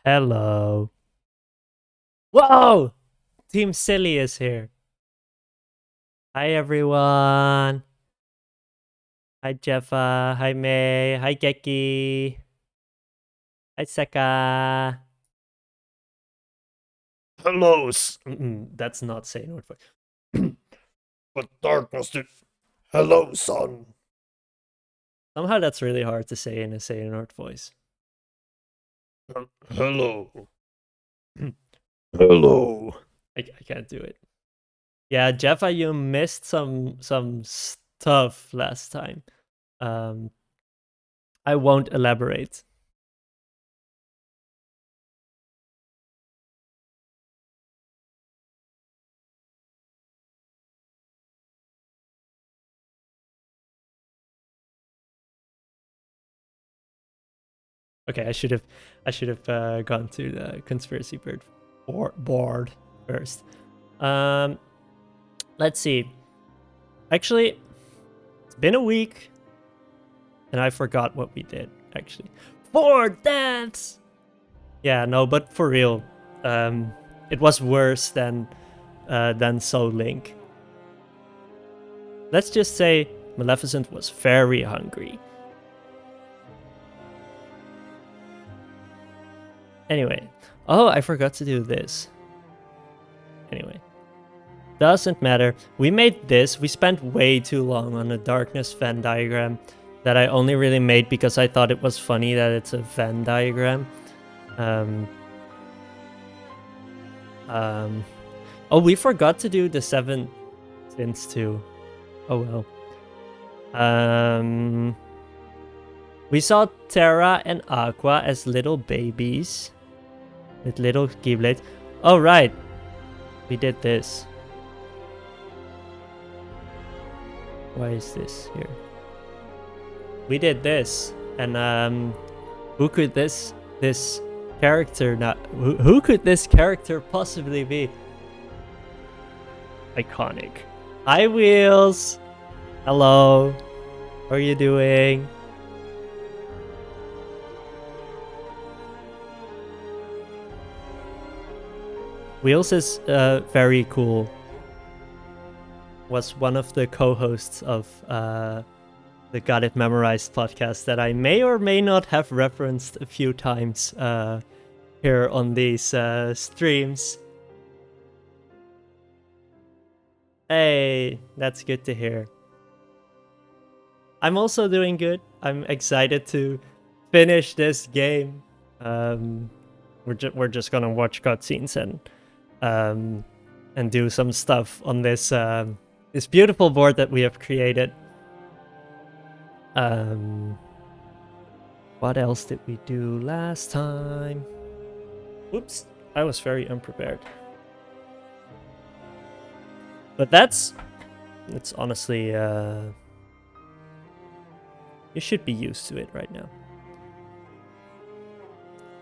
Hello. Whoa! Team Silly is here. Hi, everyone. Hi, Jeffa. Hi, May. Hi, Geki. Hi, Seka. Hello, That's not saying what voice. but darkness did. Hello, son. Somehow that's really hard to say in a Xehanort voice. Hello. Hello. I can't do it. Yeah, Jeffa, you missed some stuff last time. I won't elaborate. Okay, I should have gone to the conspiracy board first. Let's see. Actually, it's been a week, and I forgot what we did. Actually, 4 deaths. Yeah, no, but for real, it was worse than Soul Link. Let's just say Maleficent was very hungry. Anyway, oh, I forgot to do this. Anyway, doesn't matter. We made this. We spent way too long on a darkness Venn diagram that I only really made because I thought it was funny that it's a Venn diagram. Oh, we forgot to do the 7 sins too. Oh well. We saw Terra and Aqua as little babies with little Keyblades. Oh right, we did this. Why is this here? We did this, and who could this character not? Who could this character possibly be? Iconic. Hi, Wheels. Hello. How are you doing? Wheels is very cool. Was one of the co-hosts of the Got It Memorized podcast that I may or may not have referenced a few times here on these streams. Hey, that's good to hear. I'm also doing good. I'm excited to finish this game. We're just gonna watch cutscenes and do some stuff on this this beautiful board that we have created. What else did we do last time? Whoops, I was very unprepared. But it's honestly, you should be used to it right now.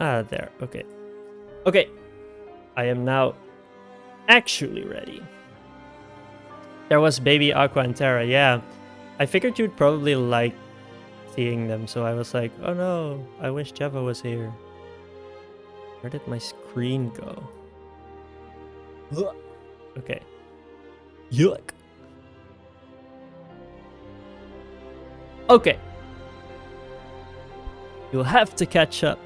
Ah, there, okay. Okay, I am now actually ready. There was baby Aqua and Terra, yeah. I figured you'd probably like seeing them, so I was like, oh no, I wish Jeva was here. Where did my screen go? Okay. Yuck. Okay. You'll have to catch up.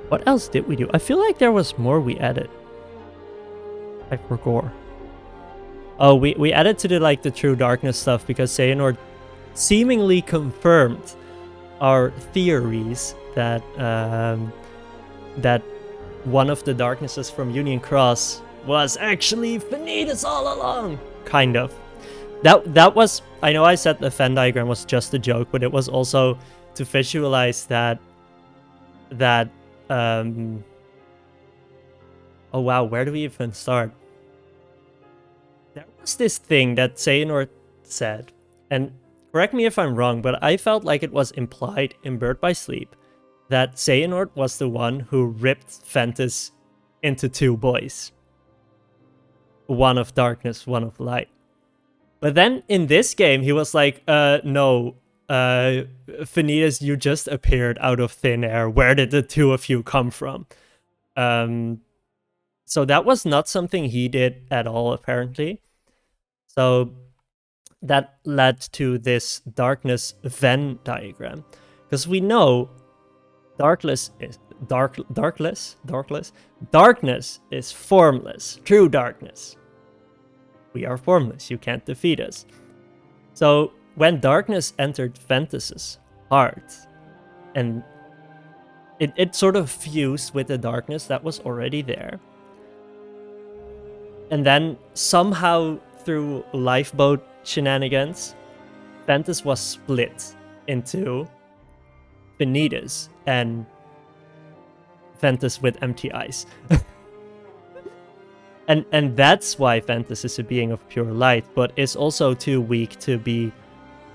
What else did we do? I feel like there was more we added. I forgot. Oh, we added to the True Darkness stuff because Xehanort seemingly confirmed our theories that that one of the darknesses from Union Cross was actually Vanitas all along. Kind of. That was, I know I said the Venn diagram was just a joke, but it was also to visualize that oh wow, where do we even start? There was this thing that Xehanort said, and correct me if I'm wrong, but I felt like it was implied in Birth by Sleep that Xehanort was the one who ripped Ventus into 2 boys. One of darkness, one of light. But then in this game, he was like, no, Vanitas, you just appeared out of thin air. Where did the two of you come from? So that was not something he did at all, apparently. So that led to this darkness Venn diagram. Because we know darkness is darkness is formless. True darkness. We are formless. You can't defeat us. So when darkness entered Ventus's heart, and it sort of fused with the darkness that was already there. And then somehow through lifeboat shenanigans, Ventus was split into Vanitas and Ventus with empty eyes. and that's why Ventus is a being of pure light, but is also too weak to be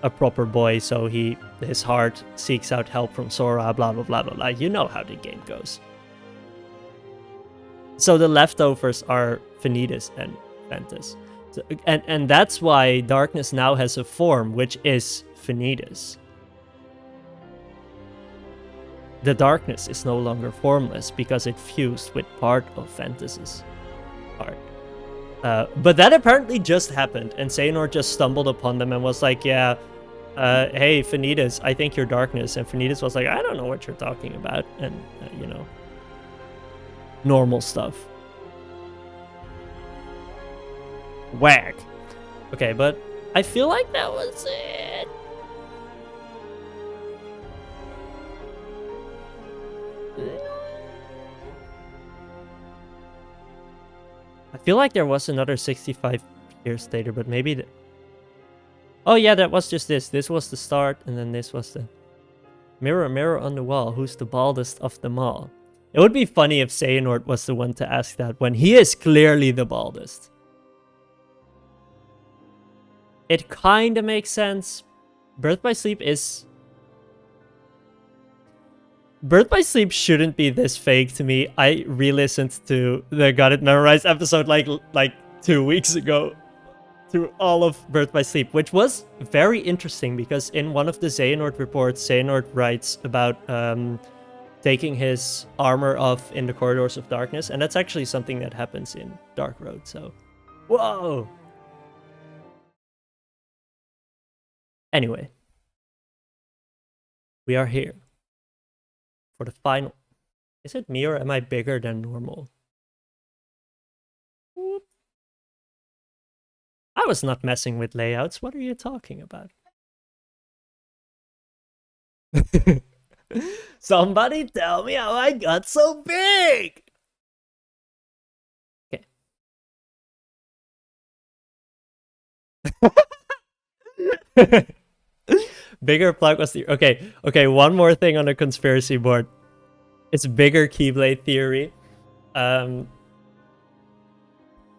a proper boy, so his heart seeks out help from Sora, blah blah blah blah blah. You know how the game goes. So the leftovers are Vanitas and Ventus. So, and that's why darkness now has a form, which is Vanitas. The darkness is no longer formless because it fused with part of Ventus's heart. But that apparently just happened, and Xehanort just stumbled upon them and was like, yeah, hey, Vanitas, I think you're darkness. And Vanitas was like, I don't know what you're talking about. And, normal stuff. Whack. Okay, but I feel like that was it. I feel like there was another 65 years later, but maybe... Oh yeah, that was just this. This was the start, and then this was the... Mirror, mirror on the wall, who's the baldest of them all? It would be funny if Xehanort was the one to ask that, when he is clearly the baldest. It kinda makes sense. Birth by Sleep is... Birth by Sleep shouldn't be this fake to me. I re-listened to the Got It Memorized episode like 2 weeks ago. Through all of Birth by Sleep, which was very interesting because in one of the Xehanort reports, Xehanort writes about taking his armor off in the Corridors of Darkness, and that's actually something that happens in Dark Road, so... Whoa! Anyway. We are here. For the final... Is it me or am I bigger than normal? I was not messing with layouts. What are you talking about? Somebody tell me how I got so big! Okay. Bigger plug was the... Okay, one more thing on the conspiracy board. It's bigger Keyblade theory.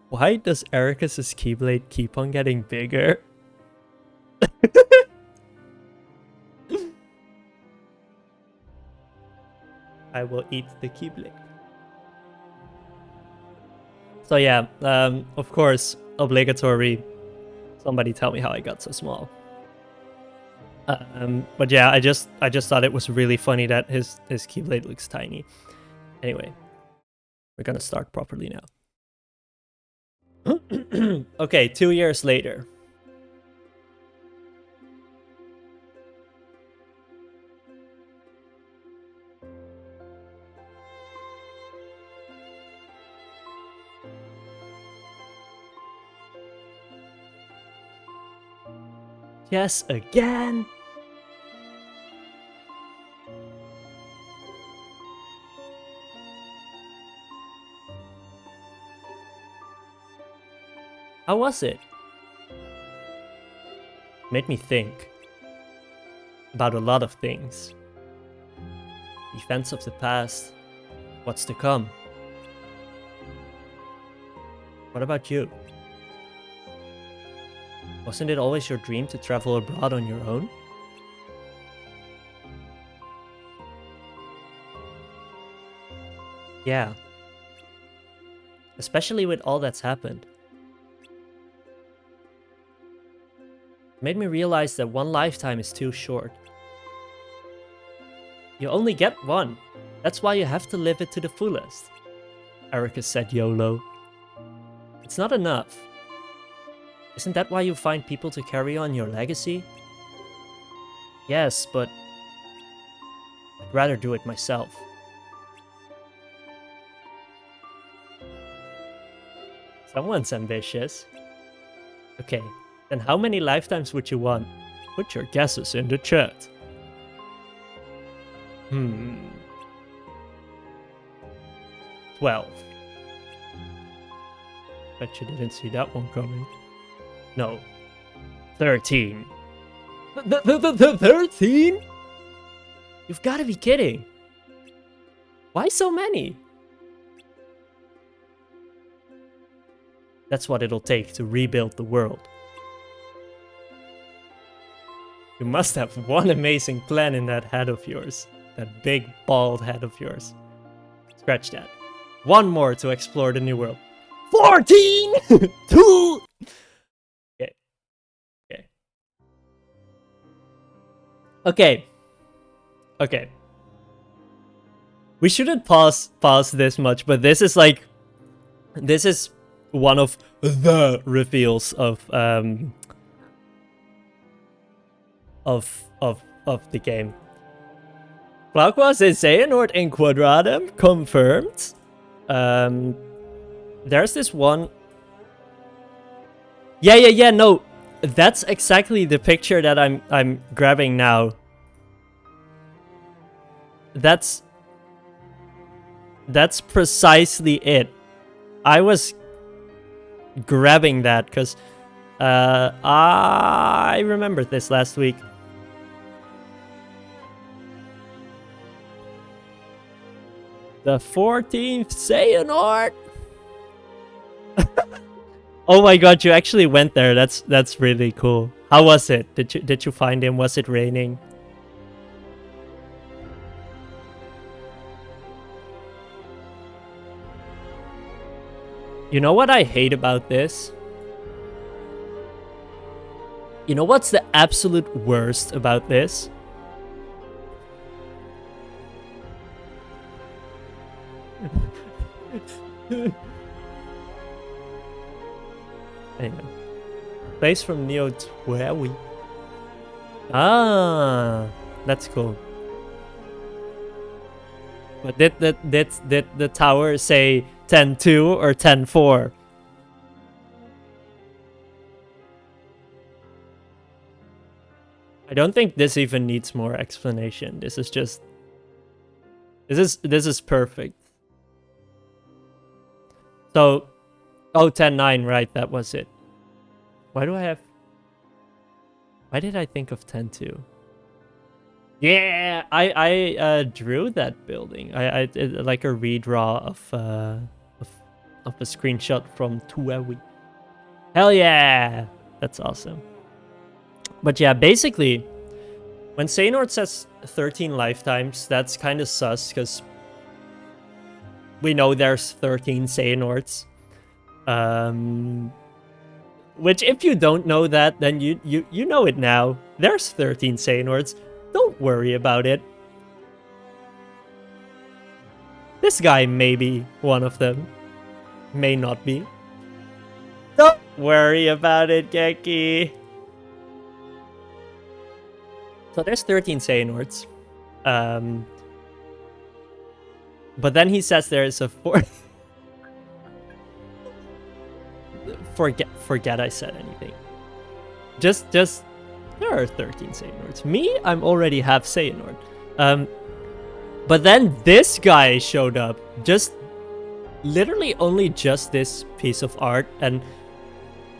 Why does Ericus's Keyblade keep on getting bigger? I will eat the Keyblade. So yeah, of course, obligatory. Somebody tell me how I got so small. But yeah, I just thought it was really funny that his Keyblade looks tiny. Anyway, we're gonna start properly now. Okay, 2 years later. Yes, again. How was it? Made me think about a lot of things. Events of the past, what's to come. What about you? Wasn't it always your dream to travel abroad on your own? Yeah. Especially with all that's happened. Made me realize that one lifetime is too short. You only get one. That's why you have to live it to the fullest. Erica said YOLO. It's not enough. Isn't that why you find people to carry on your legacy? Yes, but I'd rather do it myself. Someone's ambitious. Okay, then how many lifetimes would you want? Put your guesses in the chat. 12. Bet you didn't see that one coming. No. 13. 13? You've got to be kidding. Why so many? That's what it'll take to rebuild the world. You must have one amazing plan in that head of yours. That big, bald head of yours. Scratch that. One more to explore the new world. 14! 2! Okay. Okay. Okay. Okay. We shouldn't pause this much, but this is like... This is one of the reveals of the game. Flaqua is Xehanort in Quadratum, confirmed. There's this one. Yeah, no. That's exactly the picture that I'm grabbing now. That's precisely it. I was grabbing that because I remembered this last week. The 14th Xehanort. Oh my god, you actually went there. That's really cool. How was it? Did you find him? Was it raining? You know what I hate about this? You know what's the absolute worst about this? Anyway. Place from Neo 12. Ah, that's cool. But did the tower say 10-2 or 10-4? I don't think this even needs more explanation. This is just... This is perfect. So... Oh, 10-9, right, that was it. Why do I have... Why did I think of 10-2? Yeah, I drew that building. I did like a redraw of a screenshot from Tuewi. Hell yeah! That's awesome. But yeah, basically, when Xehanort says 13 lifetimes, that's kind of sus, because we know there's 13 Xehanorts. Which, if you don't know that, then you know it now. There's 13 Xehanorts. Don't worry about it. This guy may be one of them. May not be. Don't worry about it, Geki. So there's 13 Xehanorts. But then he says there is a 4... Forget I said anything. Just there are 13 Xehanorts. Me, I'm already half Xehanort. But then this guy showed up. Just literally only just this piece of art. And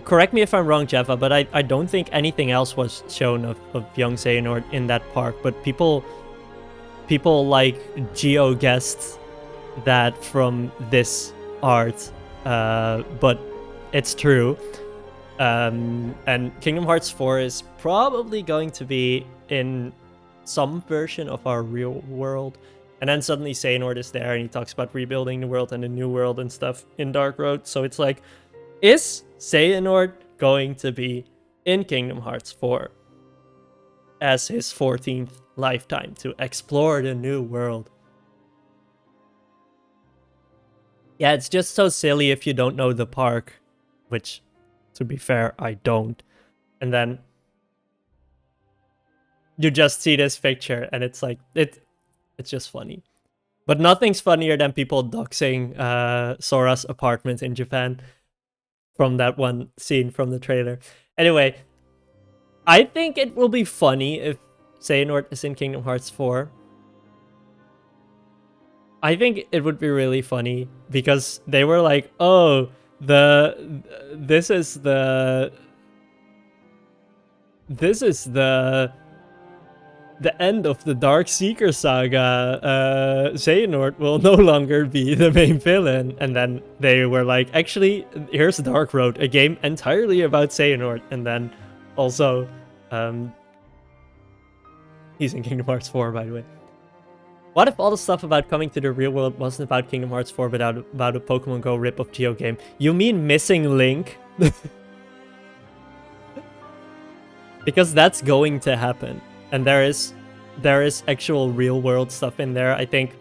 correct me if I'm wrong, Jeffa, but I don't think anything else was shown of young Xehanort in that park. But people like geo-guessed that from this art. But it's true. And Kingdom Hearts 4 is probably going to be in some version of our real world. And then suddenly Xehanort is there and he talks about rebuilding the world and the new world and stuff in Dark Road. So it's like, is Xehanort going to be in Kingdom Hearts 4 as his 14th lifetime to explore the new world. Yeah, it's just so silly if you don't know the park, which, to be fair, I don't. And then you just see this picture and it's like, it's just funny. But nothing's funnier than people doxing Sora's apartment in Japan from that one scene from the trailer. Anyway, I think it will be funny if Xehanort is in Kingdom Hearts 4. I think it would be really funny because they were like, oh, this is the end of the Dark Seeker saga. Xehanort will no longer be the main villain. And then they were like, actually, here's Dark Road, a game entirely about Xehanort. And then also, he's in Kingdom Hearts 4, by the way. What if all the stuff about coming to the real world wasn't about Kingdom Hearts 4, but about a Pokemon Go rip-off Geo game? You mean Missing Link? Because that's going to happen. And there is actual real world stuff in there. I think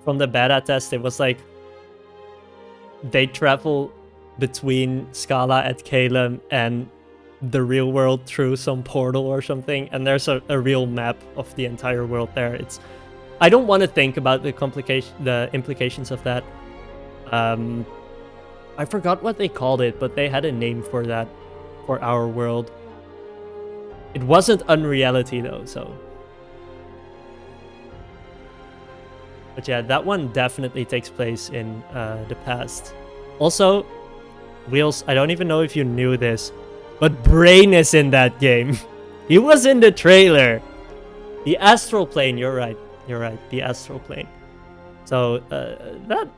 from the beta test, it was like they travel between Scala at Kalem and the real world through some portal or something. And there's a real map of the entire world there. I don't want to think about the implications of that. I forgot what they called it, but they had a name for that, for our world. It wasn't Unreality though, so. But yeah, that one definitely takes place in the past. Also, Wheels, I don't even know if you knew this, but Brain is in that game. He was in the trailer. The Astral Plane, you're right. You're right, the Astral Plane. So that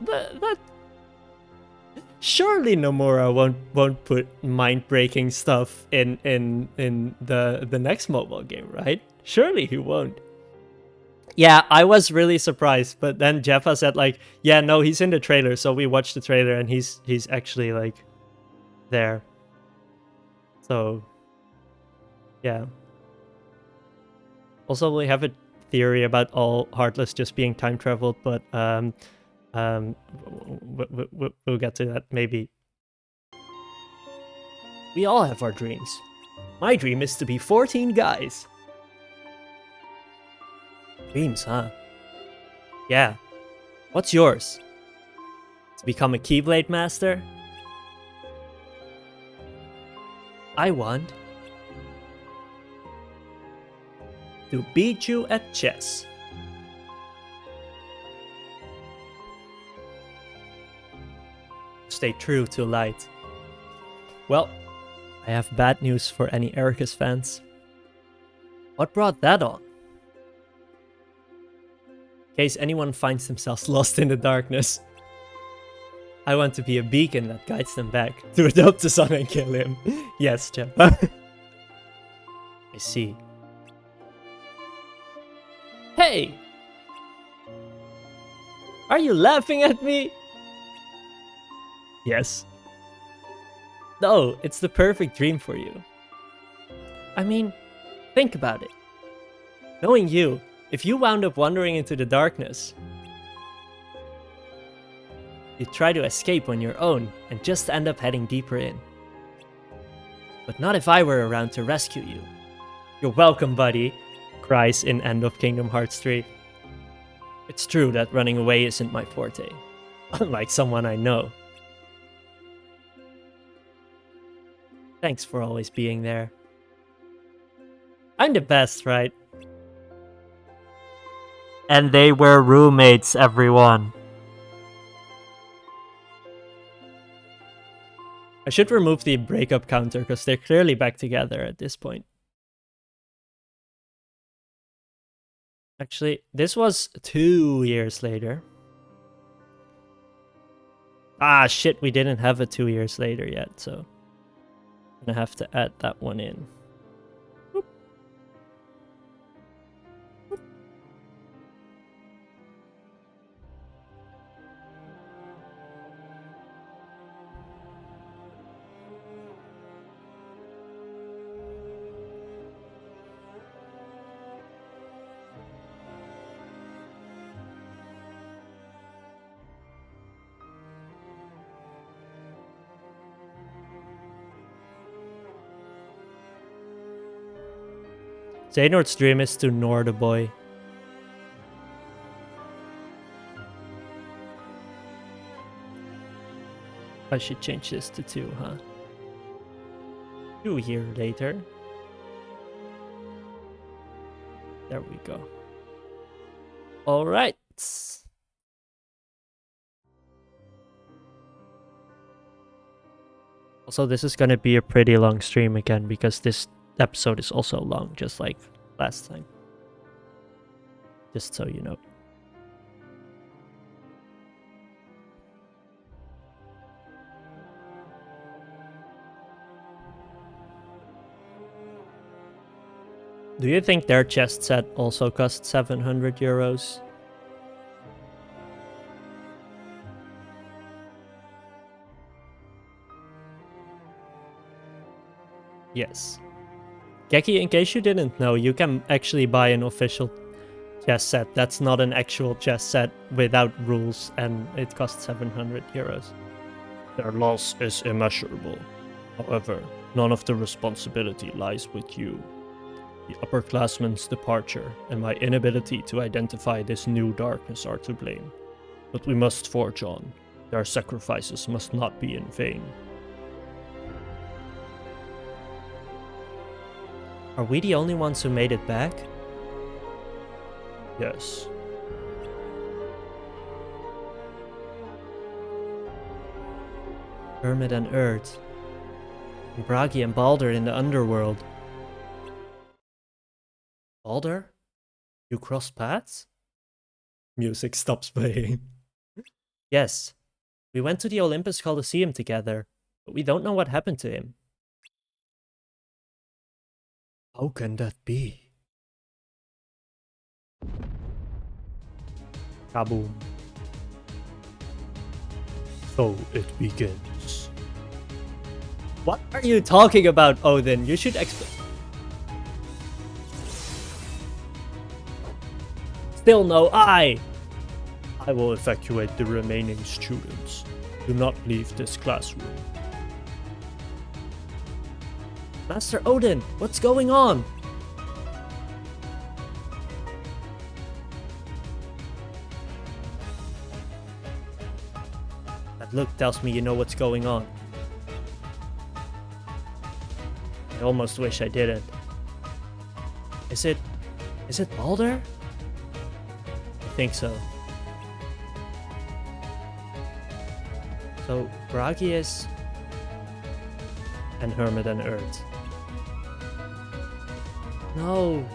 surely Nomura won't put mind-breaking stuff in the next mobile game, right? Surely he won't. Yeah, I was really surprised, but then Jeffa said like, yeah, no, he's in the trailer. So we watched the trailer and he's actually like there. So yeah. Also, we have a theory about all Heartless just being time traveled, but we'll get to that maybe. We all have our dreams. My dream is to be 14 guys. Dreams, huh? Yeah. What's yours? To become a Keyblade Master? I want to beat you at chess. Stay true to light. Well, I have bad news for any Ericus fans. What brought that on? In case anyone finds themselves lost in the darkness, I want to be a beacon that guides them back to adopt the son and kill him. Yes, Jeff. I see. Hey! Are you laughing at me? Yes. No, it's the perfect dream for you. I mean, think about it. Knowing you, if you wound up wandering into the darkness, you try to escape on your own and just end up heading deeper in. But not if I were around to rescue you. You're welcome, buddy, cries in End of Kingdom Hearts 3. It's true that running away isn't my forte, unlike someone I know. Thanks for always being there. I'm the best, right? And they were roommates, everyone. I should remove the breakup counter because they're clearly back together at this point. Actually, this was 2 years later. Ah, shit, we didn't have it 2 years later yet, so I'm gonna have to add that one in. Boop. Boop. Xehanort's dream is to gnaw the boy. I should change this to 2, huh? 2 here later. There we go. All right. Also, this is gonna be a pretty long stream again because this episode is also long, just like last time. Just so you know. Do you think their chest set also cost 700 euros? Yes. Geki, in case you didn't know, you can actually buy an official chess set. That's not an actual chess set without rules, and it costs 700 euros. Their loss is immeasurable. However, none of the responsibility lies with you. The upperclassmen's departure and my inability to identify this new darkness are to blame. But we must forge on. Their sacrifices must not be in vain. Are we the only ones who made it back? Yes. Hermit and Erd. And Bragi and Balder in the underworld. Balder? You crossed paths? Music stops playing. Yes. We went to the Olympus Coliseum together, but we don't know what happened to him. How can that be? Kaboom. So it begins. What are you talking about, Odin? You should explain. Still no I will evacuate the remaining students. Do not leave this classroom. Master Odin, what's going on? That look tells me you know what's going on. I almost wish I didn't. Is it Balder? I think so. So, Bragius and Hermit and Erd. No.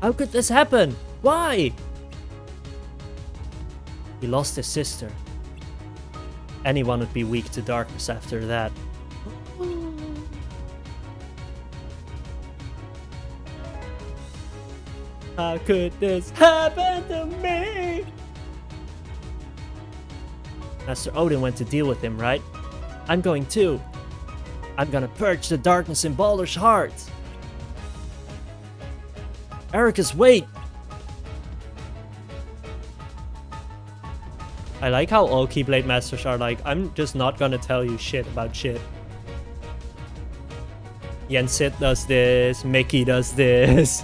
How could this happen? Why? He lost his sister. Anyone would be weak to darkness after that. How could this happen to me? Master Odin went to deal with him, right? I'm going too. I'm gonna purge the darkness in Balder's heart. Ericus, wait! I like how all Keyblade Masters are like, I'm just not gonna tell you shit about shit. Yensit does this, Mickey does this.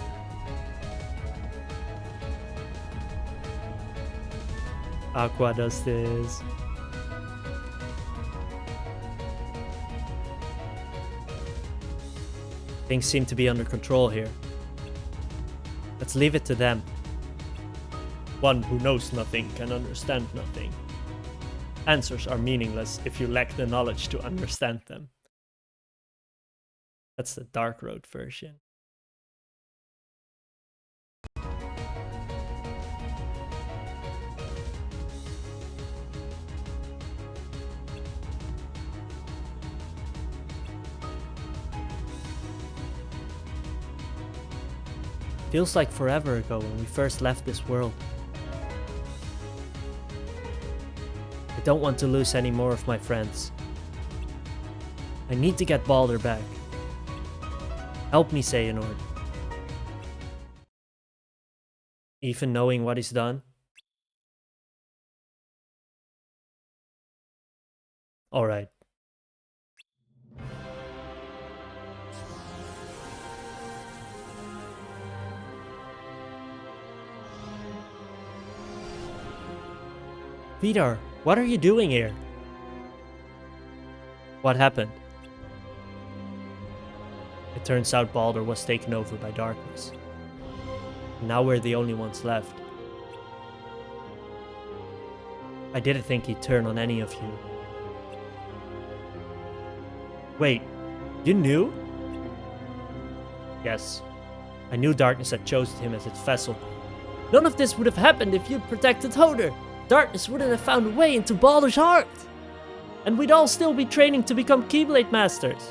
Aqua does this. Things seem to be under control here. Let's leave it to them. One who knows nothing can understand nothing. Answers are meaningless if you lack the knowledge to understand them. That's the Dark Road version. Feels like forever ago when we first left this world. I don't want to lose any more of my friends. I need to get Balder back. Help me, Xehanort. Even knowing what he's done? Alright. Vidar, what are you doing here? What happened? It turns out Baldur was taken over by darkness. Now we're the only ones left. I didn't think he'd turn on any of you. Wait, you knew? Yes. I knew darkness had chosen him as its vessel. None of this would have happened if you'd protected Hodor. Darkness wouldn't have found a way into Baldur's heart. And we'd all still be training to become Keyblade Masters.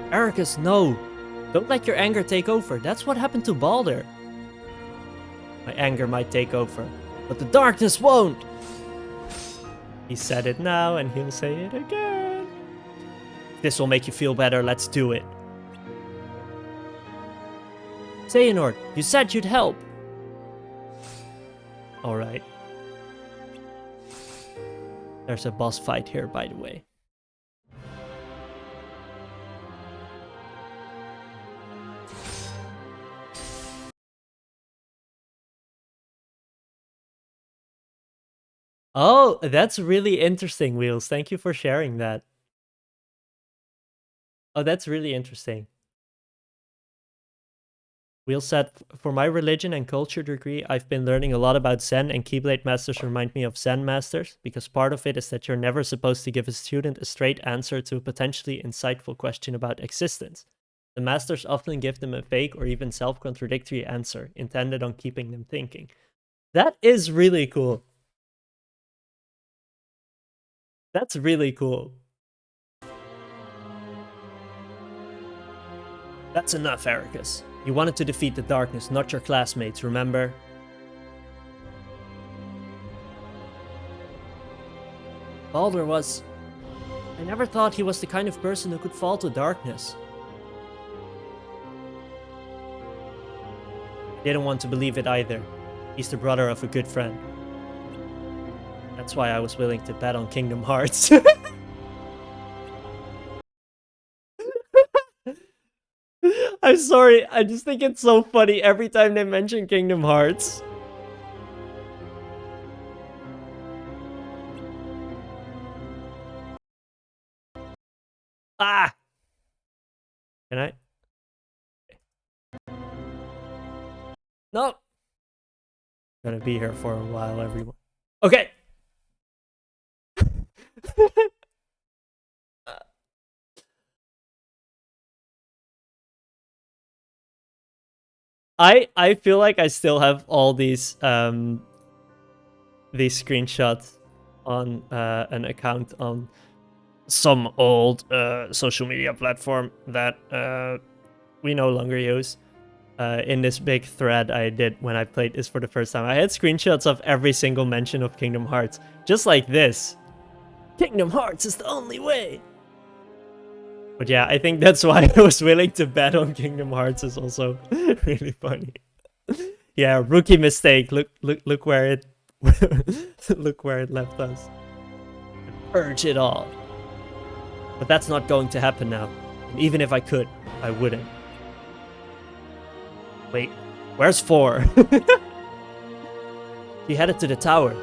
Ericus, no. Don't let your anger take over. That's what happened to Baldur. My anger might take over, but the darkness won't. He said it now, and he'll say it again. If this will make you feel better, let's do it. Xehanort, you said you'd help. Alright. There's a boss fight here, by the way. Oh, that's really interesting, Wheels. Thank you for sharing that. Oh, that's really interesting. Wheels said, for my religion and culture degree, I've been learning a lot about Zen, and Keyblade Masters remind me of Zen Masters, because part of it is that you're never supposed to give a student a straight answer to a potentially insightful question about existence. The Masters often give them a vague or even self-contradictory answer, intended on keeping them thinking. That is really cool. That's really cool. That's enough, Ericus. You wanted to defeat the darkness, not your classmates, remember? Baldur was... I never thought he was the kind of person who could fall to darkness. I didn't want to believe it either. He's the brother of a good friend. That's why I was willing to bet on Kingdom Hearts. I'm sorry, I just think it's so funny every time they mention Kingdom Hearts. Ah! Can I? No! Gonna be here for a while, everyone. Okay! I feel like I still have all these screenshots on an account on some old social media platform that we no longer use. In this big thread I did when I played this for the first time, I had screenshots of every single mention of Kingdom Hearts, just like this. Kingdom Hearts is the only way. But yeah, I think that's why I was willing to bet on Kingdom Hearts is also really funny. Yeah, rookie mistake. Look where it look where it left us. Purge it all. But that's not going to happen now. And even if I could, I wouldn't. Wait, where's 4? She headed to the tower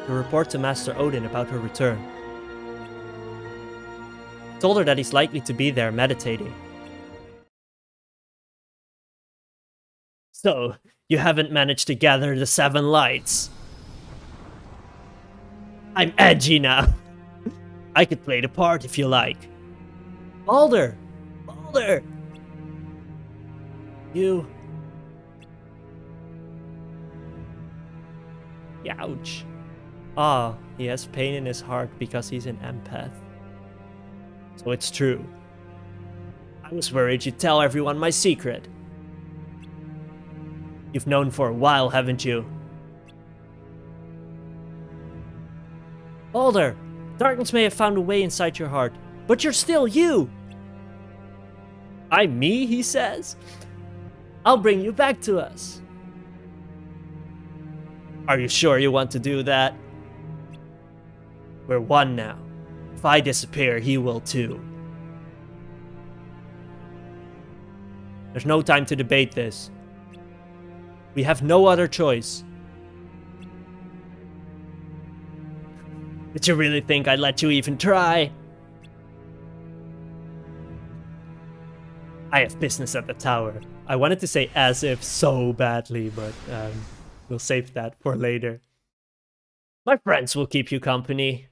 to report to Master Odin about her return. Told her that he's likely to be there meditating. So, you haven't managed to gather the 7 lights. I'm edgy now. I could play the part if you like. Baldur! Baldur! You... Ouch. Ah, he has pain in his heart because he's an empath. So it's true. I was worried you'd tell everyone my secret. You've known for a while, haven't you? Baldur, darkness may have found a way inside your heart, but you're still you! I'm me, he says. I'll bring you back to us. Are you sure you want to do that? We're one now. If I disappear, he will too. There's no time to debate this. We have no other choice. Did you really think I'd let you even try? I have business at the tower. I wanted to say as if so badly, but we'll save that for later. My friends will keep you company.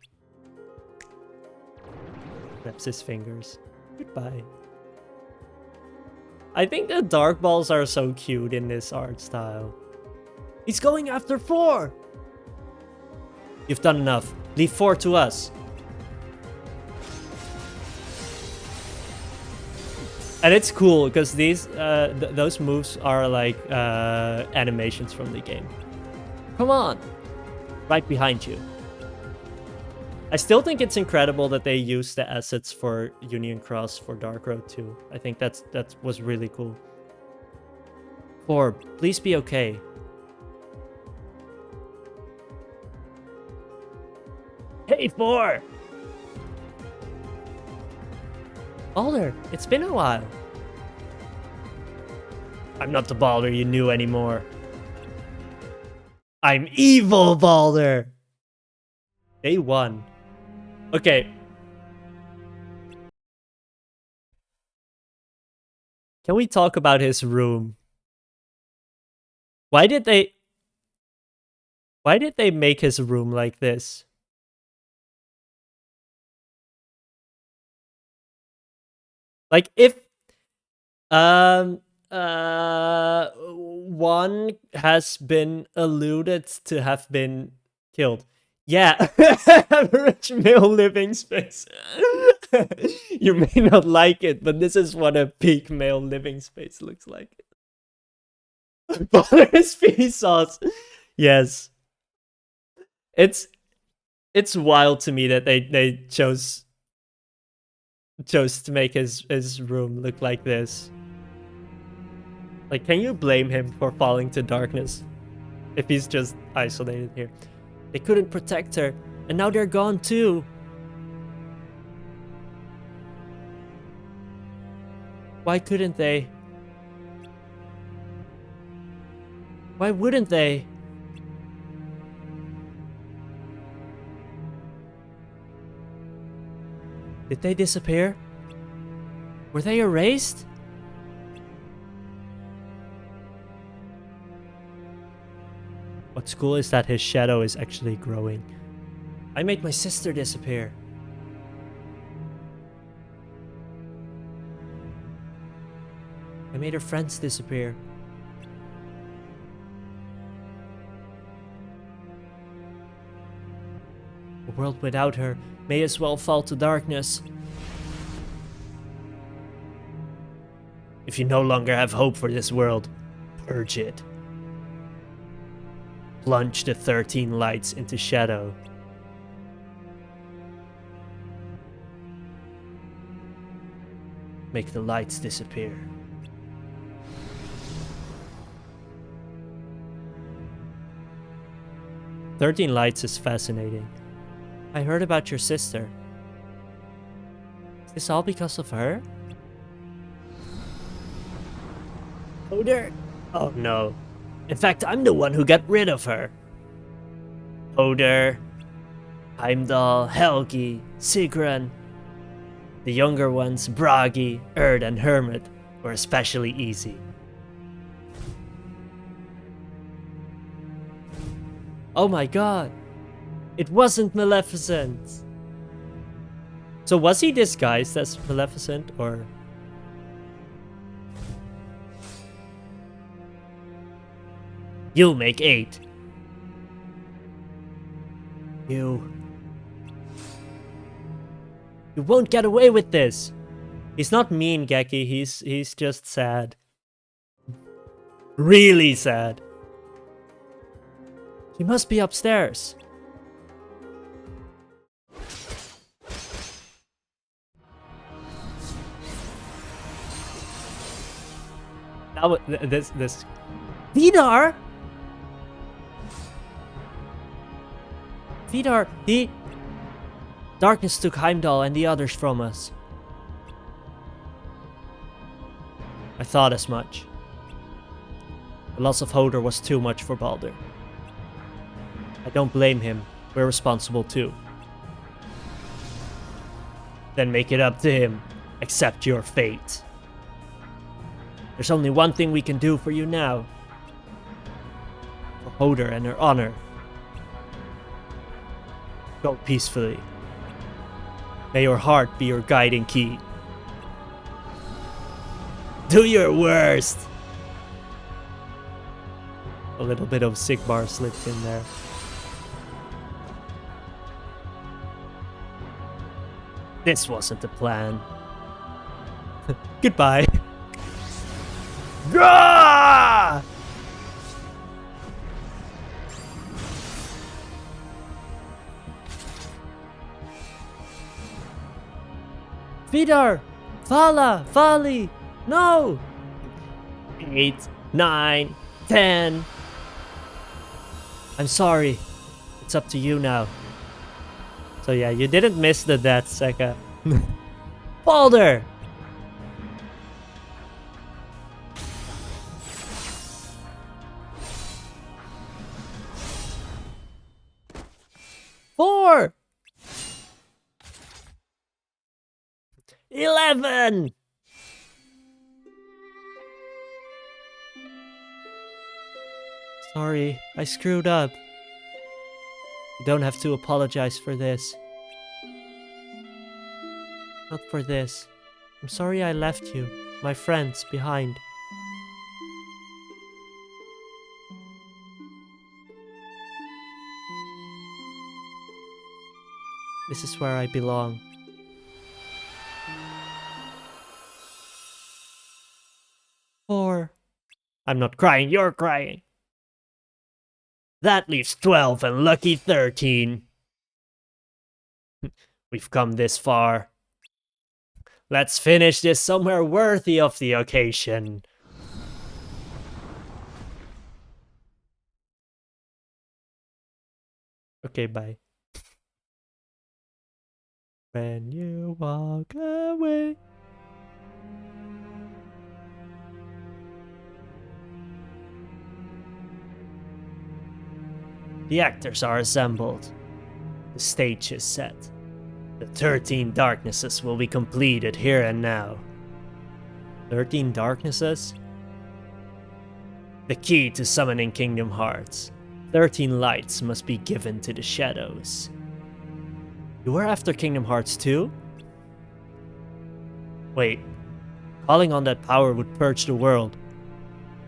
Snaps his fingers. Goodbye. I think the dark balls are so cute in this art style. He's going after 4! You've done enough. Leave 4 to us. And it's cool because these those moves are like animations from the game. Come on, right behind you. I still think it's incredible that they used the assets for Union Cross for Dark Road 2. I think that was really cool. 4, please be okay. Hey, 4! Balder, it's been a while. I'm not the Balder you knew anymore. I'm evil Balder! Day 1. Okay. Can we talk about his room? Why did they make his room like this? Like if one has been alluded to have been killed. Yeah, average male living space. You may not like it, but this is what a peak male living space looks like. Balder's Vsauce. Yes. It's wild to me that they chose to make his room look like this. Like, can you blame him for falling to darkness if he's just isolated here? They couldn't protect her, and now they're gone too. Why couldn't they? Why wouldn't they? Did they disappear? Were they erased? What's cool is that his shadow is actually growing. I made my sister disappear. I made her friends disappear. A world without her may as well fall to darkness. If you no longer have hope for this world, purge it. Plunge the 13 lights into shadow. Make the lights disappear. "13 Lights" is fascinating. I heard about your sister. Is this all because of her? Oder? Oh no. In fact, I'm the one who got rid of her. Oder, Heimdall, Helgi, Sigrun. The younger ones, Bragi, Erd, and Hermit, were especially easy. Oh my god. It wasn't Maleficent. So was he disguised as Maleficent, or... You'll make 8. You won't get away with this. He's not mean, Geki. He's just sad. Really sad. He must be upstairs. Now this Vidar. Vidar, the darkness took Heimdall and the others from us. I thought as much. The loss of Hodor was too much for Baldur. I don't blame him. We're responsible too. Then make it up to him. Accept your fate. There's only one thing we can do for you now. For Hodor and her honor. Go peacefully. May your heart be your guiding key. Do your worst! A little bit of Sigmar slipped in there. This wasn't the plan. Goodbye. Gah! Vidar! Vala! Vali! No! 8, 9, 10. I'm sorry. It's up to you now. So yeah, you didn't miss the death, Seka. Baldur! Four! 11! Sorry, I screwed up. You don't have to apologize for this. Not for this. I'm sorry I left you, my friends, behind. This is where I belong. Four. I'm not crying, you're crying. That leaves 12 and lucky 13. We've come this far. Let's finish this somewhere worthy of the occasion. Okay, bye. When you walk away. The actors are assembled. The stage is set. The 13 darknesses will be completed here and now. 13 darknesses? The key to summoning Kingdom Hearts. 13 lights must be given to the shadows. You were after Kingdom Hearts 2? Wait, calling on that power would purge the world,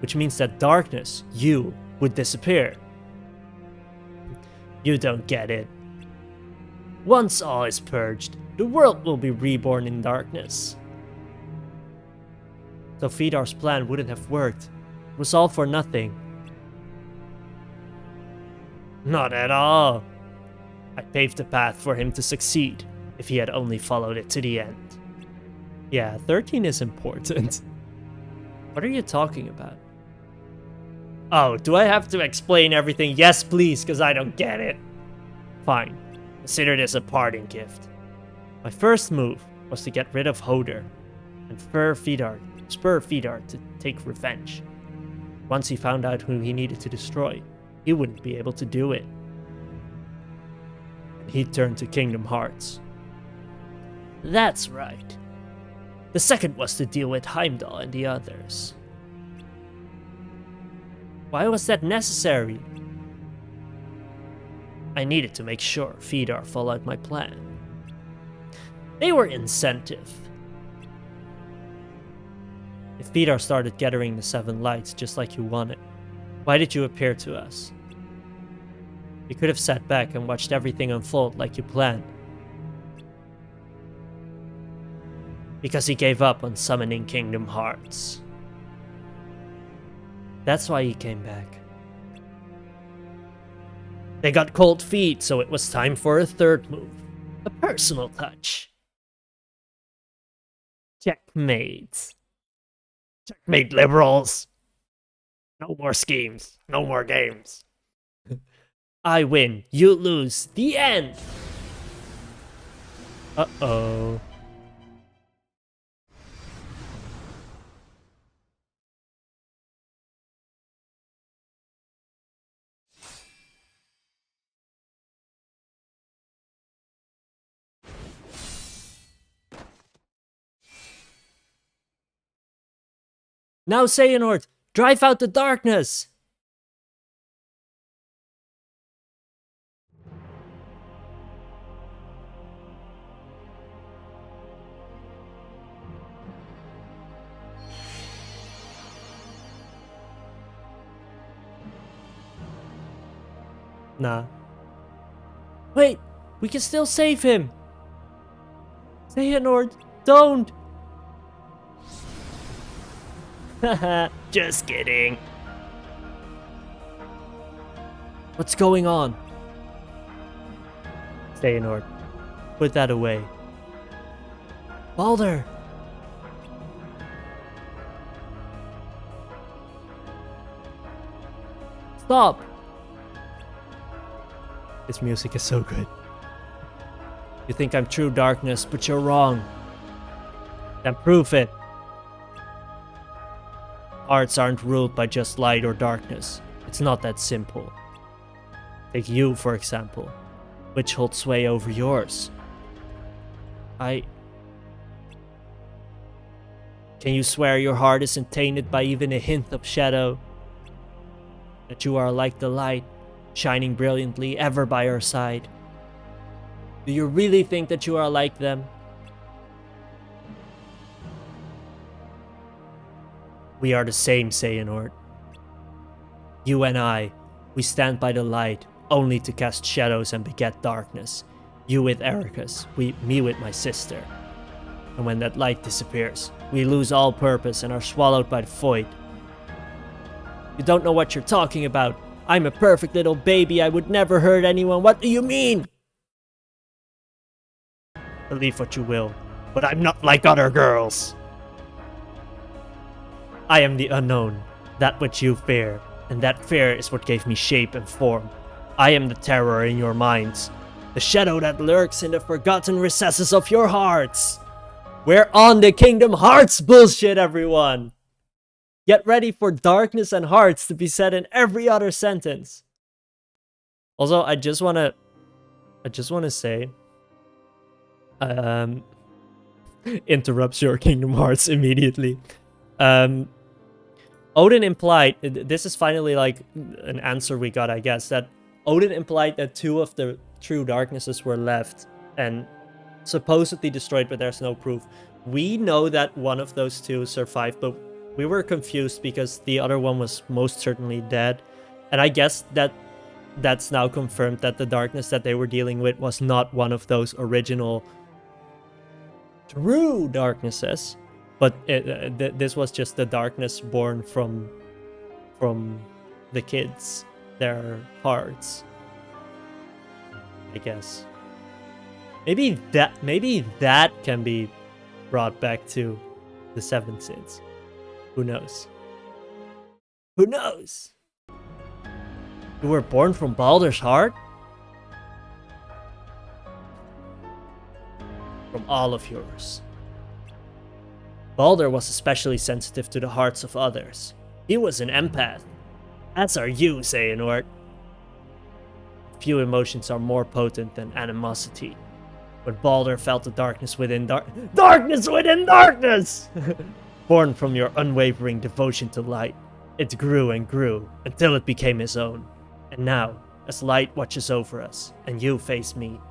which means that darkness, you, would disappear. You don't get it. Once all is purged, the world will be reborn in darkness. So Vidar's plan wouldn't have worked. It was all for nothing. Not at all. I paved the path for him to succeed, if he had only followed it to the end. Yeah, 13 is important. What are you talking about? Oh, do I have to explain everything? Yes, please, because I don't get it. Fine. Consider this a parting gift. My first move was to get rid of Hodor and spur Vidar to take revenge. Once he found out who he needed to destroy, he wouldn't be able to do it. He turned to Kingdom Hearts. That's right. The second was to deal with Heimdall and the others. Why was that necessary? I needed to make sure Vidar followed my plan. They were incentive. If Vidar started gathering the 7 lights just like you wanted, why did you appear to us? You could have sat back and watched everything unfold like you planned. Because he gave up on summoning Kingdom Hearts. That's why he came back. They got cold feet, so it was time for a third move. A personal touch. Checkmate. Checkmate, liberals! No more schemes. No more games. I win. You lose. The end! Uh-oh. Now, Xehanort, drive out the darkness! Nah. Wait, we can still save him! Xehanort, don't! Haha, just kidding. What's going on? Xehanort, put that away. Balder! Stop! This music is so good. You think I'm true darkness, but you're wrong. Then prove it. Hearts aren't ruled by just light or darkness. It's not that simple. Take you, for example. Which holds sway over yours? Can you swear your heart isn't tainted by even a hint of shadow? That you are like the light, shining brilliantly ever by our side? Do you really think that you are like them? We are the same, Xehanort. You and I, we stand by the light, only to cast shadows and beget darkness. You with Ericus, me with my sister. And when that light disappears, we lose all purpose and are swallowed by the void. You don't know what you're talking about. I'm a perfect little baby, I would never hurt anyone. What do you mean? Believe what you will, but I'm not like other girls. I am the unknown, that which you fear, and that fear is what gave me shape and form. I am the terror in your minds, the shadow that lurks in the forgotten recesses of your hearts. We're on the Kingdom Hearts bullshit, everyone! Get ready for darkness and hearts to be said in every other sentence. Also, I just wanna say, interrupts your Kingdom Hearts immediately. Odin implied, this is finally like an answer we got, I guess, that Odin implied that 2 of the true darknesses were left and supposedly destroyed, but there's no proof. We know that one of those 2 survived, but we were confused because the other one was most certainly dead. And I guess that's now confirmed that the darkness that they were dealing with was not one of those original true darknesses. But this was just the darkness born from the kids, their hearts, I guess. Maybe that can be brought back to the 7 sins. Who knows? Who knows? You were born from Balder's heart? From all of yours. Balder was especially sensitive to the hearts of others. He was an empath. As are you, Xehanort. Few emotions are more potent than animosity. But Balder felt the darkness within darkness within darkness! Born from your unwavering devotion to light, it grew and grew until it became his own. And now, as light watches over us, and you face me,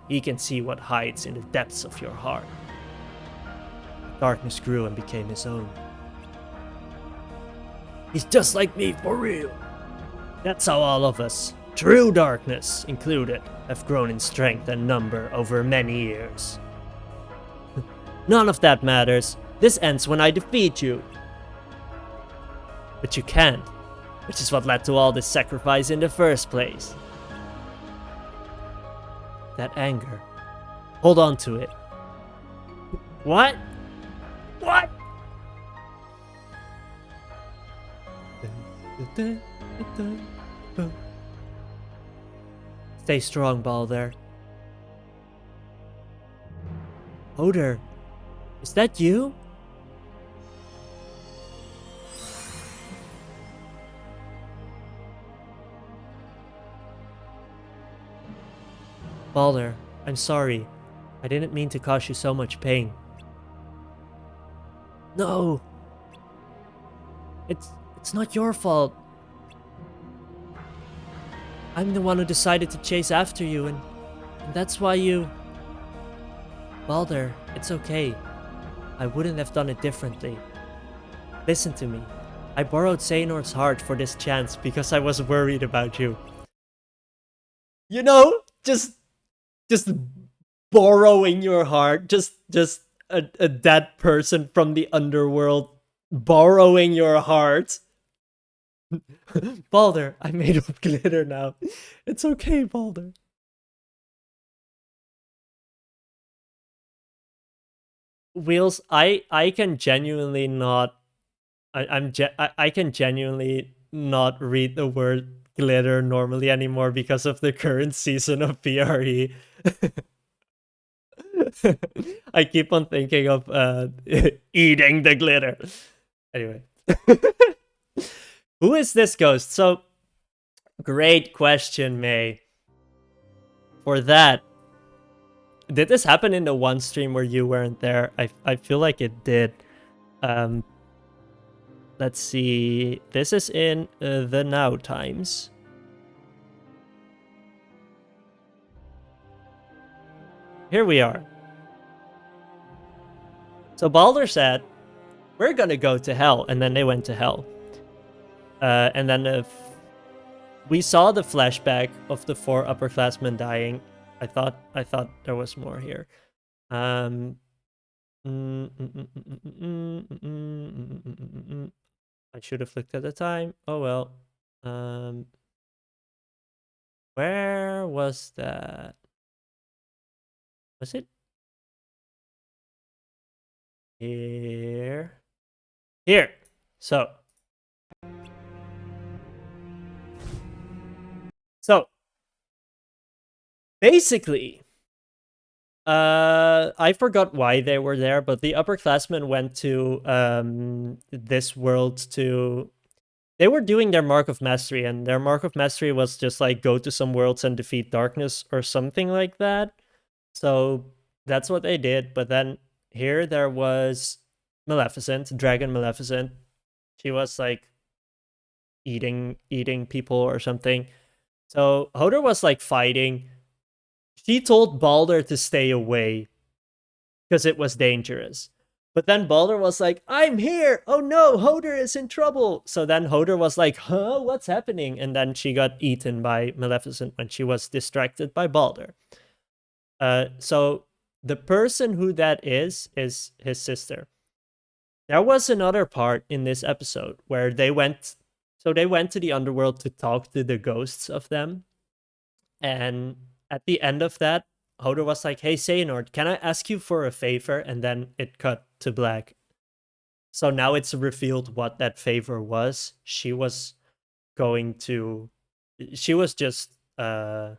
he can see what hides in the depths of your heart. Darkness grew and became his own. He's just like me, for real. That's how all of us, true darkness included, have grown in strength and number over many years. None of that matters. This ends when I defeat you. But you can't, which is what led to all this sacrifice in the first place. That anger. Hold on to it. What? What? Stay strong, Balder. Oder, is that you? Balder, I'm sorry. I didn't mean to cause you so much pain. No! It's not your fault. I'm the one who decided to chase after you, and that's why you... Balder, it's okay. I wouldn't have done it differently. Listen to me. I borrowed Xehanort's heart for this chance because I was worried about you. You know, just borrowing your heart, just a dead person from the underworld borrowing your heart. Balder, I made up glitter now. It's okay, Balder. Wheels, I can genuinely not... I can genuinely not read the word glitter normally anymore because of the current season of PRE. I keep on thinking of eating the glitter. Anyway. Who is this ghost? So, great question, May. For that, did this happen in the one stream where you weren't there? I feel like it did. Let's see. This is in the Now Times. Here we are. So Balder said, we're gonna go to hell, and then they went to hell. And then we saw the flashback of the 4 upperclassmen dying. I thought there was more here. I should have looked at the time. Oh well. Where was that? Was it here? Here. So basically, I forgot why they were there, but the upperclassmen went to this world to... They were doing their Mark of Mastery, and their Mark of Mastery was just like go to some worlds and defeat darkness or something like that. So that's what they did. But then here there was Maleficent, Dragon Maleficent. She was like eating people or something. So Hodor was like fighting. She told Balder to stay away because it was dangerous. But then Balder was like, I'm here! Oh no, Hodor is in trouble! So then Hodor was like, huh, what's happening? And then she got eaten by Maleficent when she was distracted by Balder. So the person who that is his sister. There was another part in this episode where they went... So they went to the underworld to talk to the ghosts of them. And at the end of that, Hodor was like, hey, Xehanort, can I ask you for a favor? And then it cut to black. So now it's revealed what that favor was. She was just in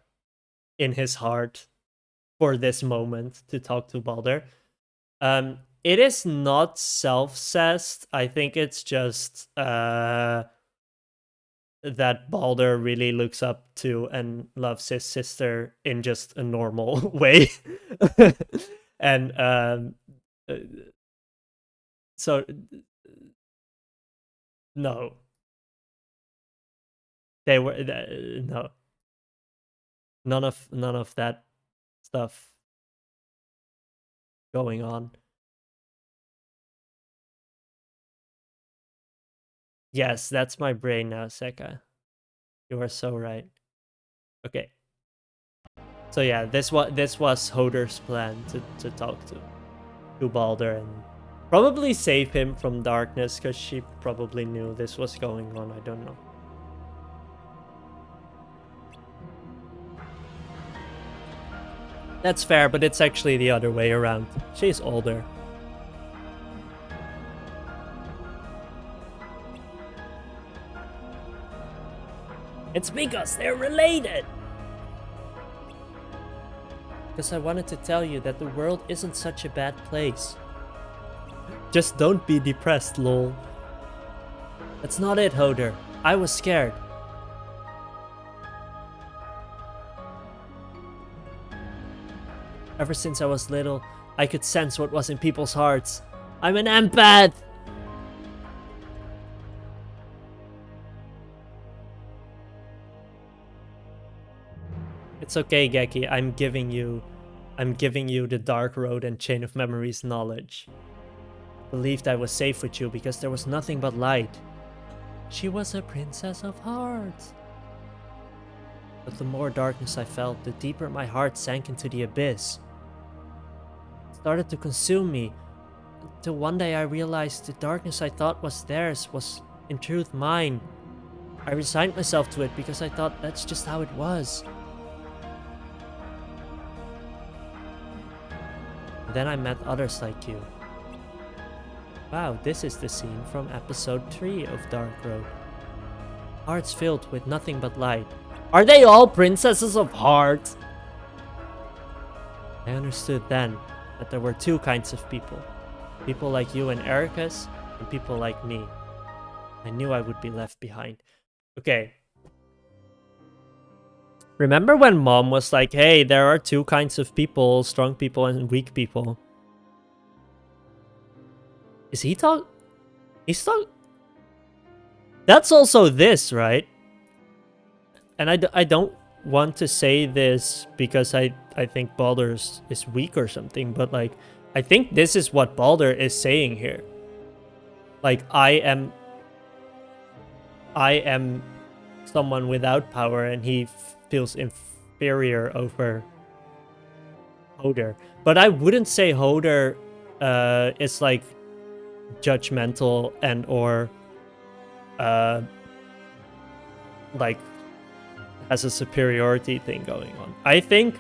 his heart for this moment to talk to Balder. It is not self-cessed. I think it's just that Balder really looks up to and loves his sister in just a normal way. And so no, they were no, none of that stuff going on. Yes, that's my brain now, Seka. You are so right. Okay. So yeah, this was Hodor's plan to talk to Balder and probably save him from darkness, because she probably knew this was going on. I don't know. That's fair, but it's actually the other way around. She's older. It's because they're related! Because I wanted to tell you that the world isn't such a bad place. Just don't be depressed, lol. That's not it, Hodor. I was scared. Ever since I was little, I could sense what was in people's hearts. I'm an empath! It's okay, Geki. I'm giving you the Dark Road and Chain of Memories knowledge. Believed I was safe with you because there was nothing but light. She was a princess of hearts. But the more darkness I felt, the deeper my heart sank into the abyss. It started to consume me, until one day I realized the darkness I thought was theirs was in truth mine. I resigned myself to it because I thought that's just how it was. Then I met others like you. Wow, this is the scene from episode 3 of Dark Road. Hearts filled with nothing but light. Are they all princesses of hearts? I understood then that there were two kinds of people. People like you and Ericus, and people like me. I knew I would be left behind. Okay. Remember when Mom was like, hey, there are two kinds of people, strong people and weak people. Is he talk? He's talk? That's also this, right? And I don't want to say this because I think Baldur is weak or something, but like, I think this is what Baldur is saying here. Like, I am someone without power and he feels inferior over Hoder. But I wouldn't say Hoder is like judgmental and or like has a superiority thing going on. I think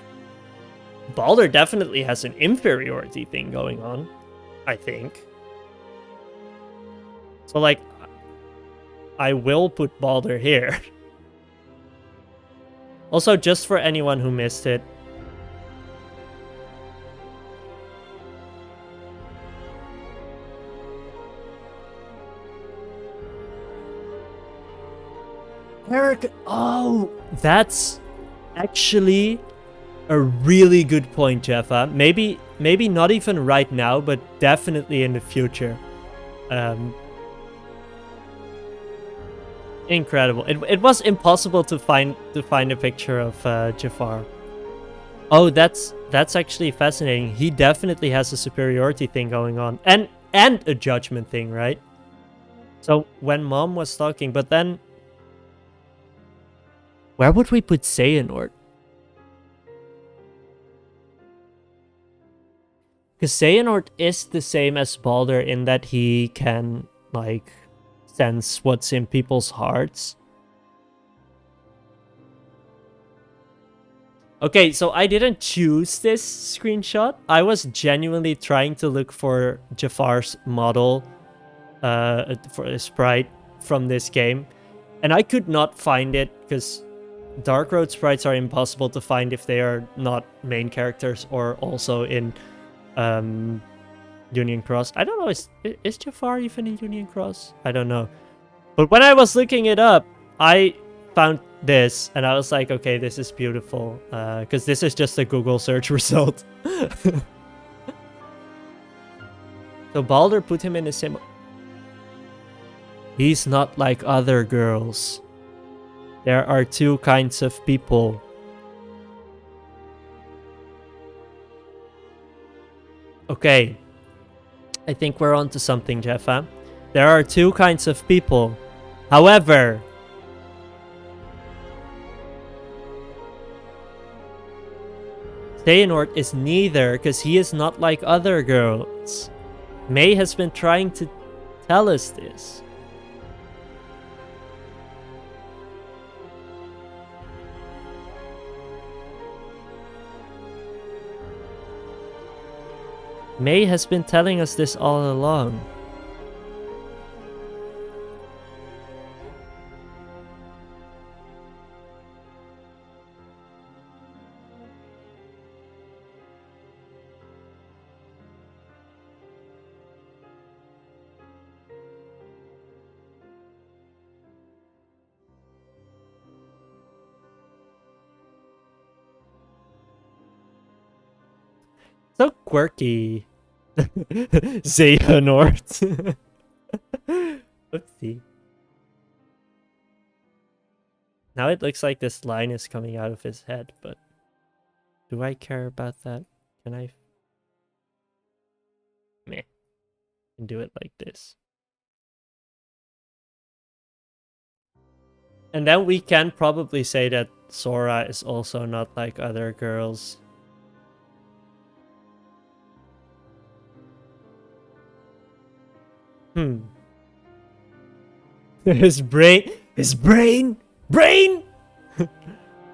Baldur definitely has an inferiority thing going on. I think. So like, I will put Baldur here. Also, just for anyone who missed it, Eric, oh, that's actually a really good point, Jeffa. Maybe not even right now, but definitely in the future. Incredible. It was impossible to find a picture of Jafar. Oh, that's actually fascinating. He definitely has a superiority thing going on, and a judgment thing, right? So when Mom was talking, but then where would we put Xehanort? Because Xehanort is the same as Baldur in that he can, like, sense what's in people's hearts. Okay, so I didn't choose this screenshot. I was genuinely trying to look for Jafar's model for a sprite from this game. And I could not find it because Dark Road sprites are impossible to find if they are not main characters or also in Union Cross. I don't know, is Jafar even in Union Cross? I don't know. But when I was looking it up, I found this and I was like, okay, this is beautiful. Because this is just a Google search result. So Baldur put him in the same... He's not like other girls. There are two kinds of people. Okay. I think we're onto something, Jeffa. There are two kinds of people. However, Xehanort is neither because he is not like other girls. May has been trying to tell us this. May has been telling us this all along. So quirky. Xehanort. Oopsie. Now it looks like this line is coming out of his head, but Do I care about that? Can I? Meh. Can do it like this. And then we can probably say that Sora is also not like other girls. His brain, brain!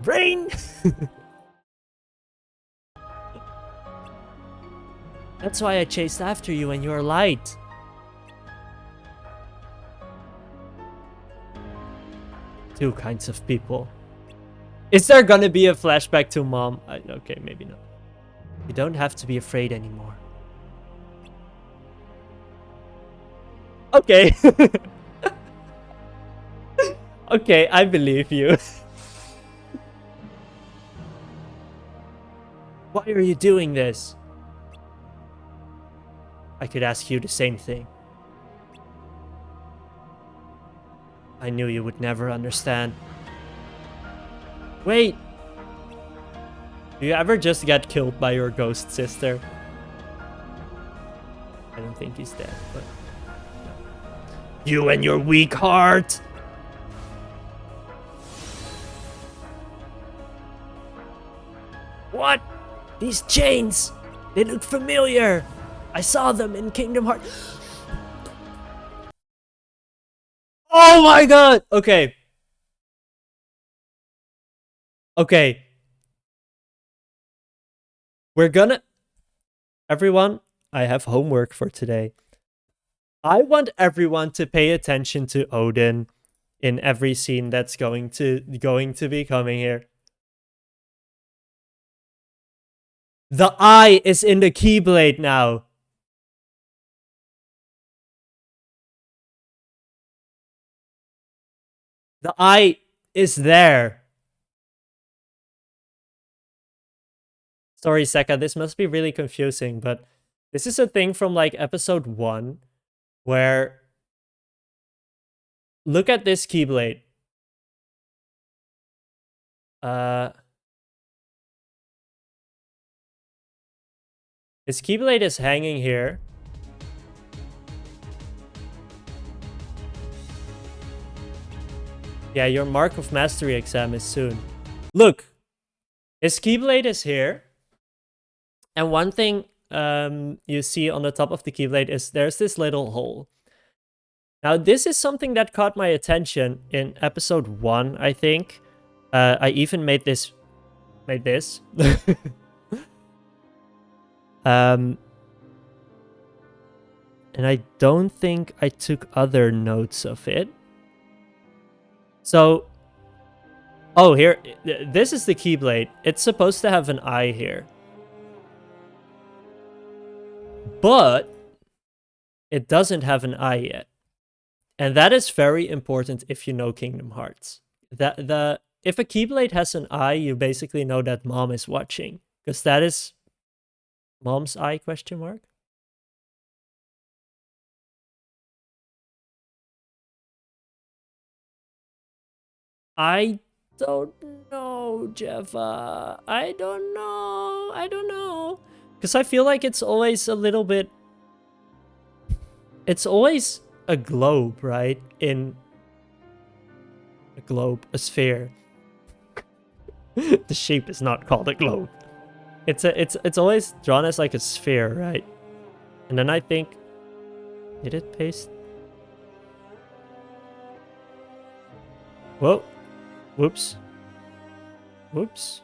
Brain! That's why I chased after you and your light. Two kinds of people. Is there gonna be a flashback to mom? Okay, maybe not. You don't have to be afraid anymore. Okay. Okay, I believe you. Why are you doing this? I could ask you the same thing. I knew you would never understand. Wait! Do you ever just get killed by your ghost sister? I don't think he's dead, but... You and your weak heart! What? These chains! They look familiar! I saw them in Kingdom Hearts. Oh my god! Okay. Okay. We're gonna... Everyone, I have homework for today. I want everyone to pay attention to Odin in every scene that's going to be coming here. The eye is in the Keyblade now. The eye is there. Sorry, Seka, this must be really confusing, but this is a thing from like episode 1 where... Look at this Keyblade. His Keyblade is hanging here. Yeah, your Mark of Mastery exam is soon. Look! His Keyblade is here. And one thing you see on the top of the Keyblade is there's this little hole. Now, this is something that caught my attention in episode 1, I think. I even made this. And I don't think I took other notes of it. So, oh, here, this is the Keyblade. It's supposed to have an eye here. But it doesn't have an eye yet. And that is very important if you know Kingdom Hearts. If a Keyblade has an eye, you basically know that mom is watching. Because that is mom's eye, question mark? I don't know, Jeva. I don't know. Because I feel like it's always a little bit... It's always a globe, right? In a globe, a sphere. The shape is not called a globe. It's always drawn as like a sphere, right? And then I think... Did it paste? Whoa. Whoops. Whoops.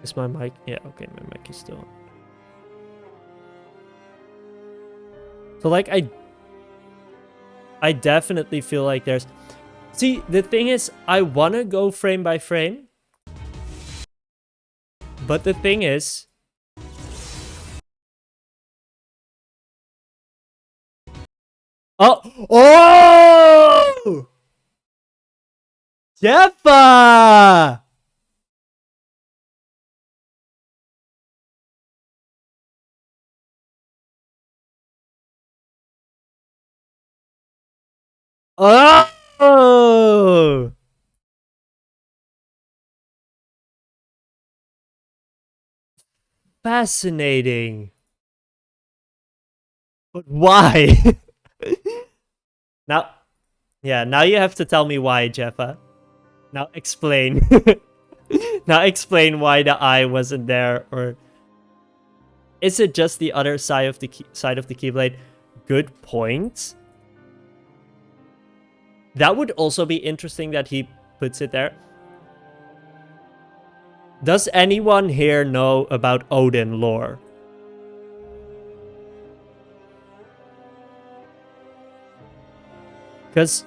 Is my mic? Yeah, okay, my mic is still on. So like I definitely feel like there's... See, the thing is, I want to go frame by frame. But the thing is... Oh! Oh! Jeffa! Oh! fascinating. But why? Now, yeah, now you have to tell me why, Jeffa. Now explain. Now explain why the eye wasn't there, or is it just the other side of the Keyblade? Good point. That would also be interesting that he puts it there. Does anyone here know about Odin lore? Because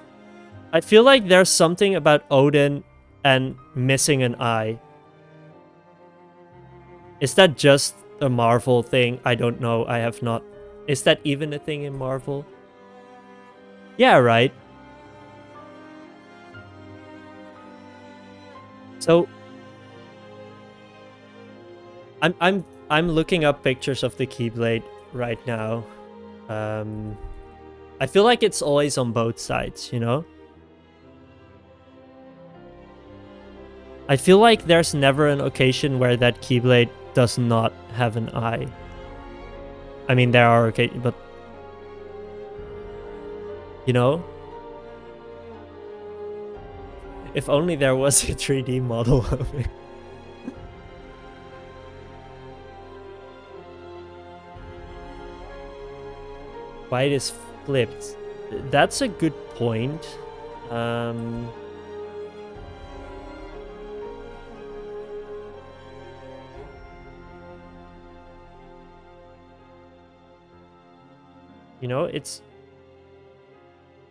I feel like there's something about Odin and missing an eye. Is that just a Marvel thing? I don't know. I have not. Is that even a thing in Marvel? Yeah, right. So I'm looking up pictures of the Keyblade right now. I feel like it's always on both sides, you know? I feel like there's never an occasion where that Keyblade does not have an eye. I mean, there are occasions, but... You know? If only there was a 3D model of it. Why it is flipped? That's a good point. You know, it's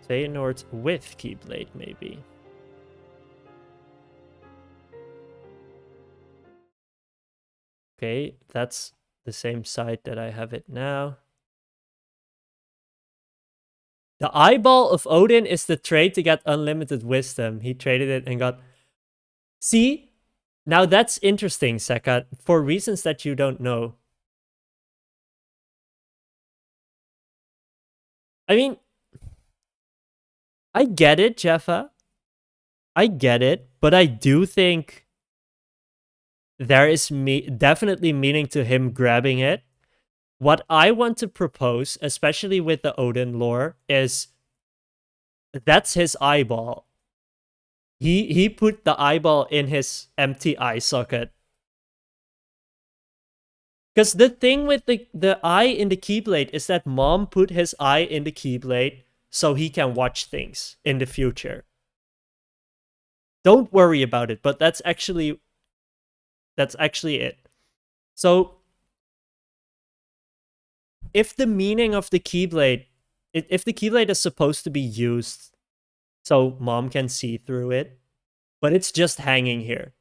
Xehanort's with Keyblade, maybe. Okay, that's the same side that I have it now. The eyeball of Odin is the trade to get unlimited wisdom. He traded it and got... See? Now that's interesting, Seka, for reasons that you don't know. I mean, I get it, Jeffa. I get it, but I do think there is definitely meaning to him grabbing it. What I want to propose, especially with the Odin lore, is that's his eyeball. He put the eyeball in his empty eye socket. Because the thing with the eye in the Keyblade is that Mom put his eye in the Keyblade so he can watch things in the future. Don't worry about it, but that's actually it. So if the meaning of the Keyblade, if the Keyblade is supposed to be used so Mom can see through it, but it's just hanging here,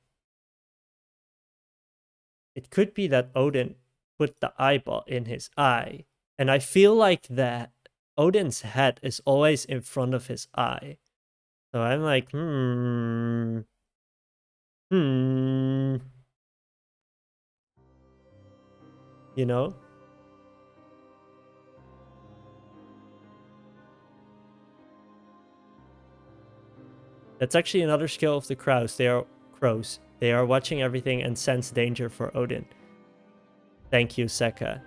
it could be that Odin put the eyeball in his eye. And I feel like that Odin's head is always in front of his eye. So I'm like, you know? That's actually another skill of the crows. They are crows. They are watching everything and sense danger for Odin. Thank you, Seka.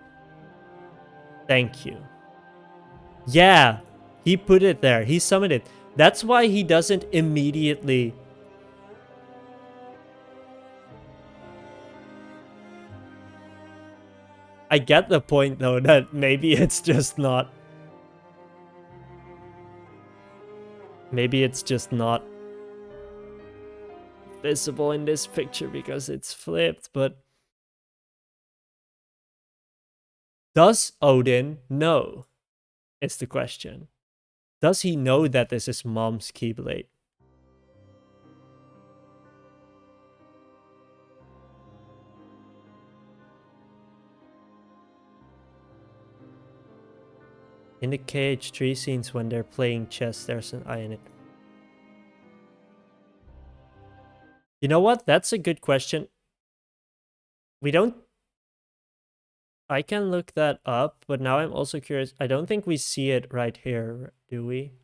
Thank you. Yeah, he put it there. He summoned it. That's why he doesn't immediately... I get the point, though, that maybe it's just not... Maybe it's just not visible in this picture because it's flipped, but... Does Odin know? Is the question. Does he know that this is Mom's Keyblade? In the cage, 3 scenes when they're playing chess, there's an eye in it. You know what? That's a good question. We don't... I can look that up, but now I'm also curious. I don't think we see it right here, do we?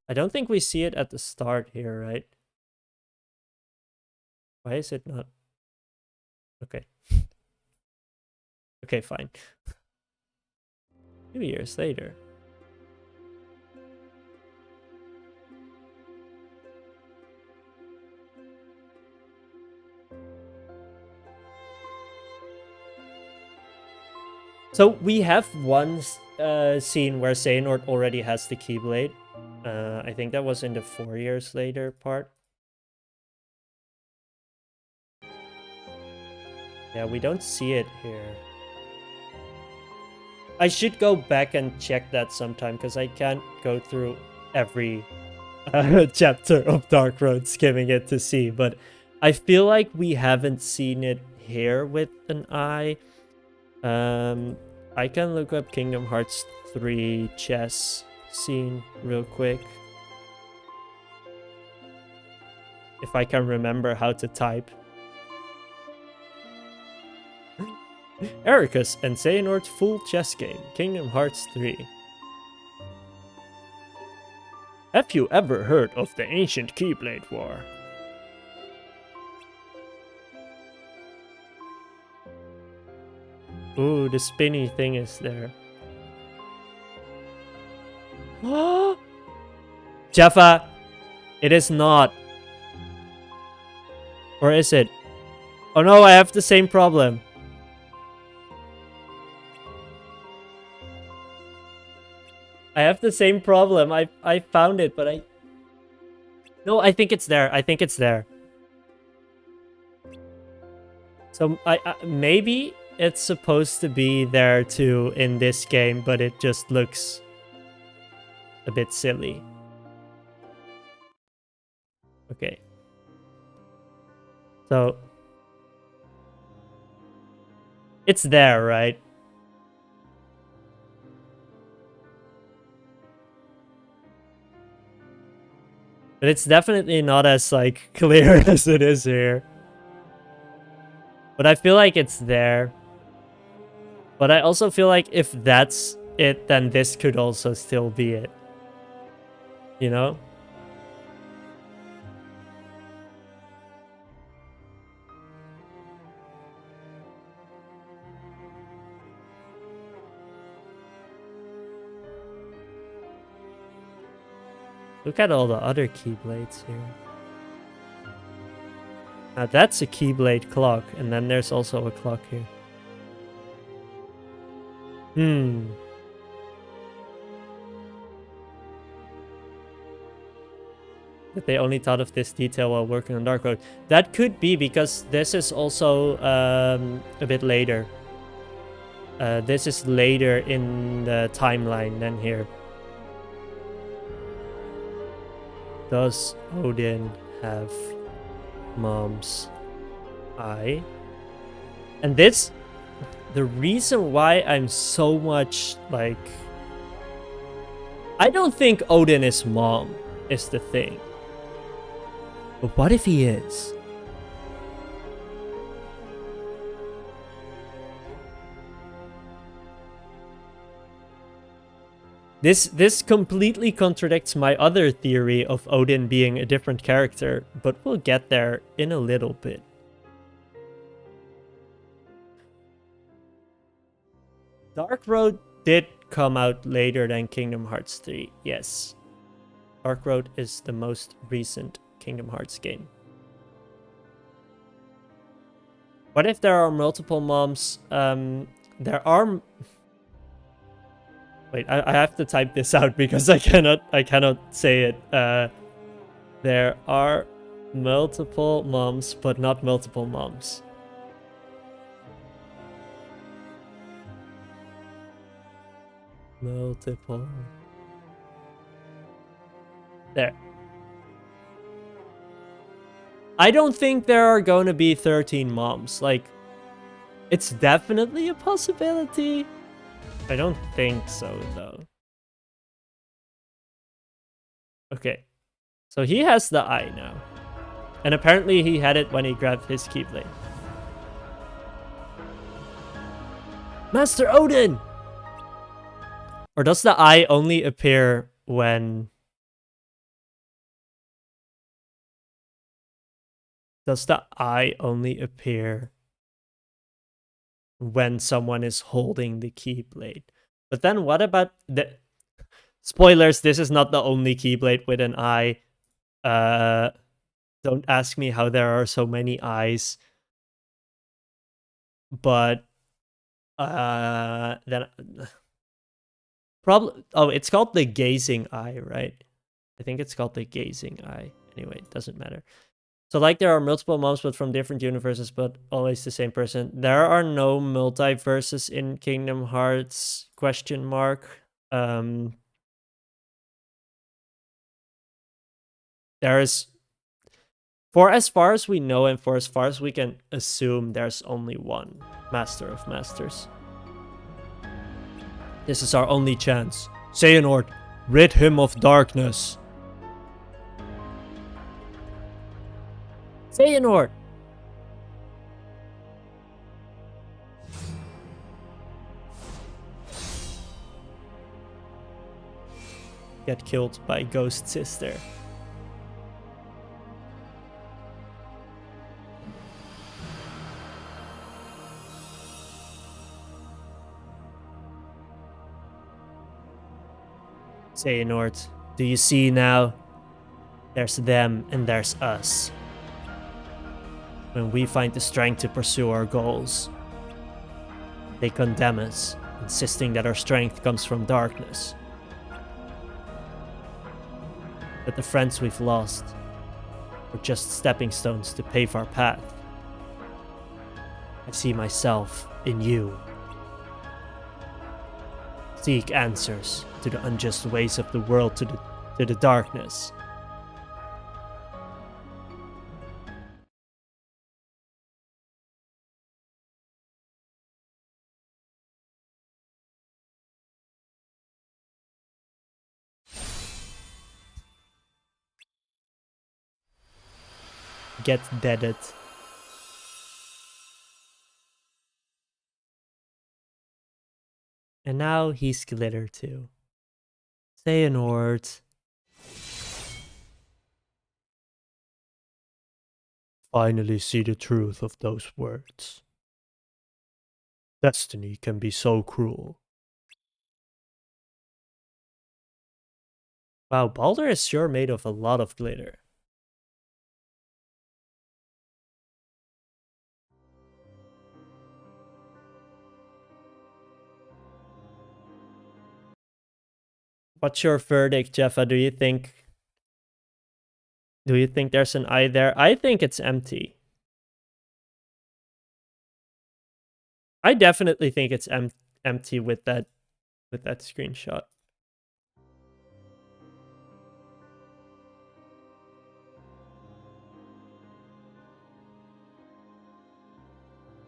I don't think we see it at the start here, right? Why is it not? Okay. Okay, fine. 2 years later. So we have one scene where Xehanort already has the Keyblade. I think that was in the 4 years later part. Yeah, we don't see it here. I should go back and check that sometime, because I can't go through every chapter of Dark Road skimming it to see, but I feel like we haven't seen it here with an eye. I can look up Kingdom Hearts 3 chess scene real quick. If I can remember how to type. Ericus and Xehanort's full chess game, Kingdom Hearts 3. Have you ever heard of the ancient Keyblade War? Ooh, the spinny thing is there. Jaffa, it is not. Or is it? Oh no, I have the same problem. I have the same problem. I found it, but No, I think it's there. I think it's there. So maybe it's supposed to be there too in this game, but it just looks a bit silly. Okay. So it's there, right? But it's definitely not as like clear as it is here. But I feel like it's there. But I also feel like if that's it, then this could also still be it. You know? Look at all the other Keyblades here. Now that's a Keyblade clock, and then there's also a clock here. That they only thought of this detail while working on Dark Road. That could be because this is also a bit later. This is later in the timeline than here. Does Odin have mom's eye? And this, the reason why I'm so much like, I don't think Odin is mom is the thing. But what if he is? This completely contradicts my other theory of Odin being a different character, but we'll get there in a little bit. Dark Road did come out later than Kingdom Hearts 3, yes. Dark Road is the most recent Kingdom Hearts game. What if there are multiple moms? There are... Wait, I have to type this out because I cannot say it. There are multiple moms, but not multiple moms. Multiple. There. I don't think there are going to be 13 moms. Like, it's definitely a possibility. I don't think so, though. Okay. So he has the eye now. And apparently he had it when he grabbed his Keyblade. Master Odin! Or does the eye only appear when... Does the eye only appear when someone is holding the Keyblade. But then what about the spoilers? This is not the only Keyblade with an eye. Don't ask me how there are so many eyes. But then probably it's called the Gazing Eye, right? I think it's called the Gazing Eye. Anyway, it doesn't matter. So like there are multiple moms but from different universes but always the same person. There are no multiverses in Kingdom Hearts ? There is, for as far as we know and for as far as we can assume, there's only one Master of Masters. This is our only chance. Xehanort, rid him of darkness. Xehanort! Get killed by Ghost Sister. Xehanort, do you see now? There's them and there's us. When we find the strength to pursue our goals, they condemn us, insisting that our strength comes from darkness. But the friends we've lost were just stepping stones to pave our path. I see myself in you. Seek answers to the unjust ways of the world, to the darkness. Get deaded. And now he's glitter too. Xehanort. Finally see the truth of those words. Destiny can be so cruel. Wow, Baldur is sure made of a lot of glitter. What's your verdict, Jeffa? Do you think there's an eye there? I think it's empty. I definitely think it's empty with that screenshot.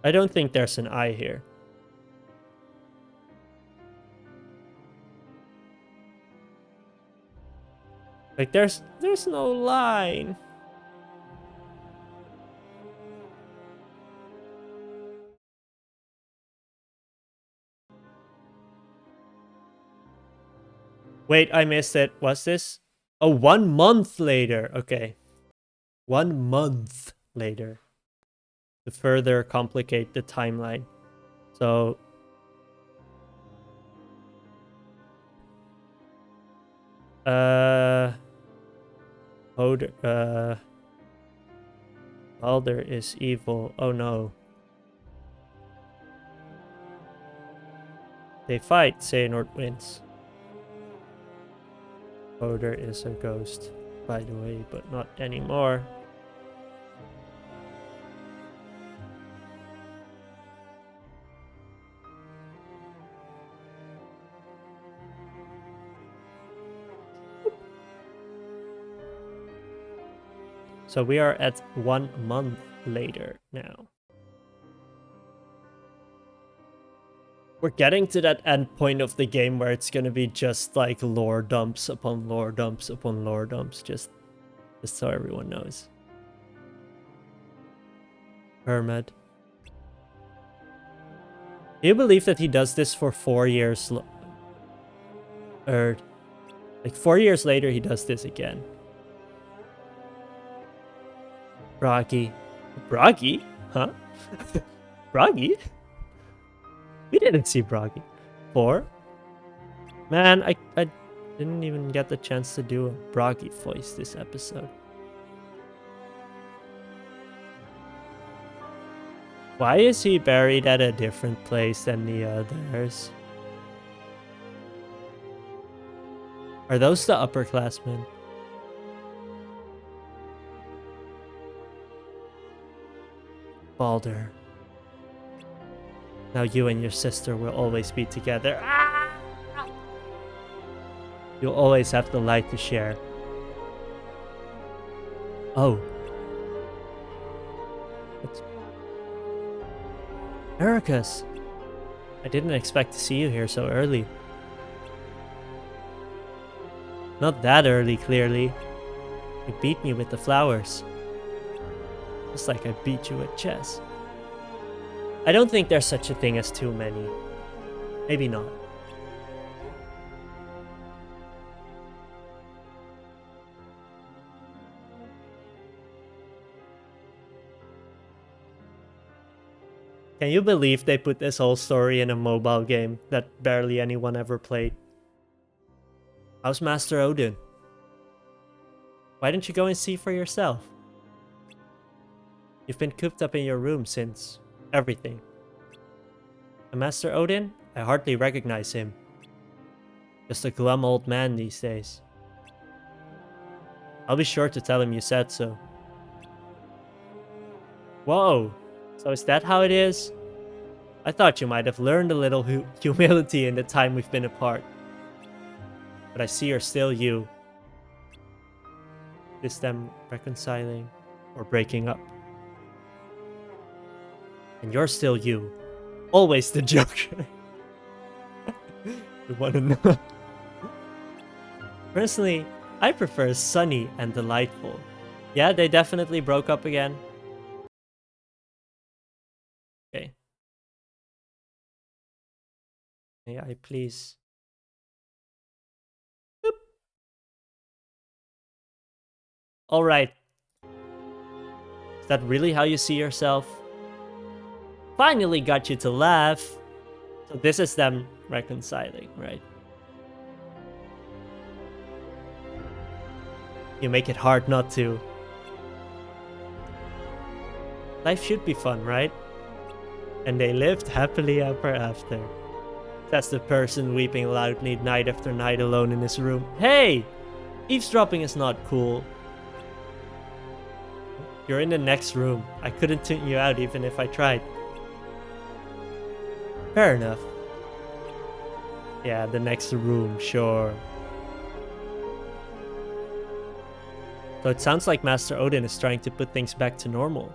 I don't think there's an eye here. Like there's no line. Wait, I missed it. What's this? Oh, 1 month later. Okay. 1 month later. To further complicate the timeline. So Baldur is evil. Oh no. They fight, Xehanort wins. Baldur is a ghost, by the way, but not anymore. So we are at 1 month later now. We're getting to that end point of the game where it's gonna be just like lore dumps upon lore dumps upon lore dumps, just so everyone knows. Hermod. Do you believe that he does this for 4 years? Or like 4 years later he does this again. Bragi. Bragi? Huh? Bragi? We didn't see Bragi. 4? Man, I didn't even get the chance to do a Bragi voice this episode. Why is he buried at a different place than the others? Are those the upperclassmen? Balder. Now you and your sister will always be together. Ah! You'll always have the light to share. Oh. It's... Ericus! I didn't expect to see you here so early. Not that early, clearly. You beat me with the flowers. Just like I beat you at chess. I don't think there's such a thing as too many. Maybe not. Can you believe they put this whole story in a mobile game that barely anyone ever played? How's Master Odin? Why didn't you go and see for yourself? You've been cooped up in your room since everything. And Master Odin? I hardly recognize him. Just a glum old man these days. I'll be sure to tell him you said so. Whoa! So is that how it is? I thought you might have learned a little humility in the time we've been apart. But I see you're still you. Is them reconciling or breaking up? And you're still you. Always the Joker. You wanna know? Personally, I prefer sunny and delightful. Yeah, they definitely broke up again. Okay. May I please? Boop. Alright. Is that really how you see yourself? Finally got you to laugh. So this is them reconciling, right? You make it hard not to. Life should be fun, right? And they lived happily ever after. That's the person weeping loudly night after night alone in his room. Hey! Eavesdropping is not cool. You're in the next room. I couldn't tune you out even if I tried. Fair enough. Yeah, the next room, sure. So it sounds like Master Odin is trying to put things back to normal.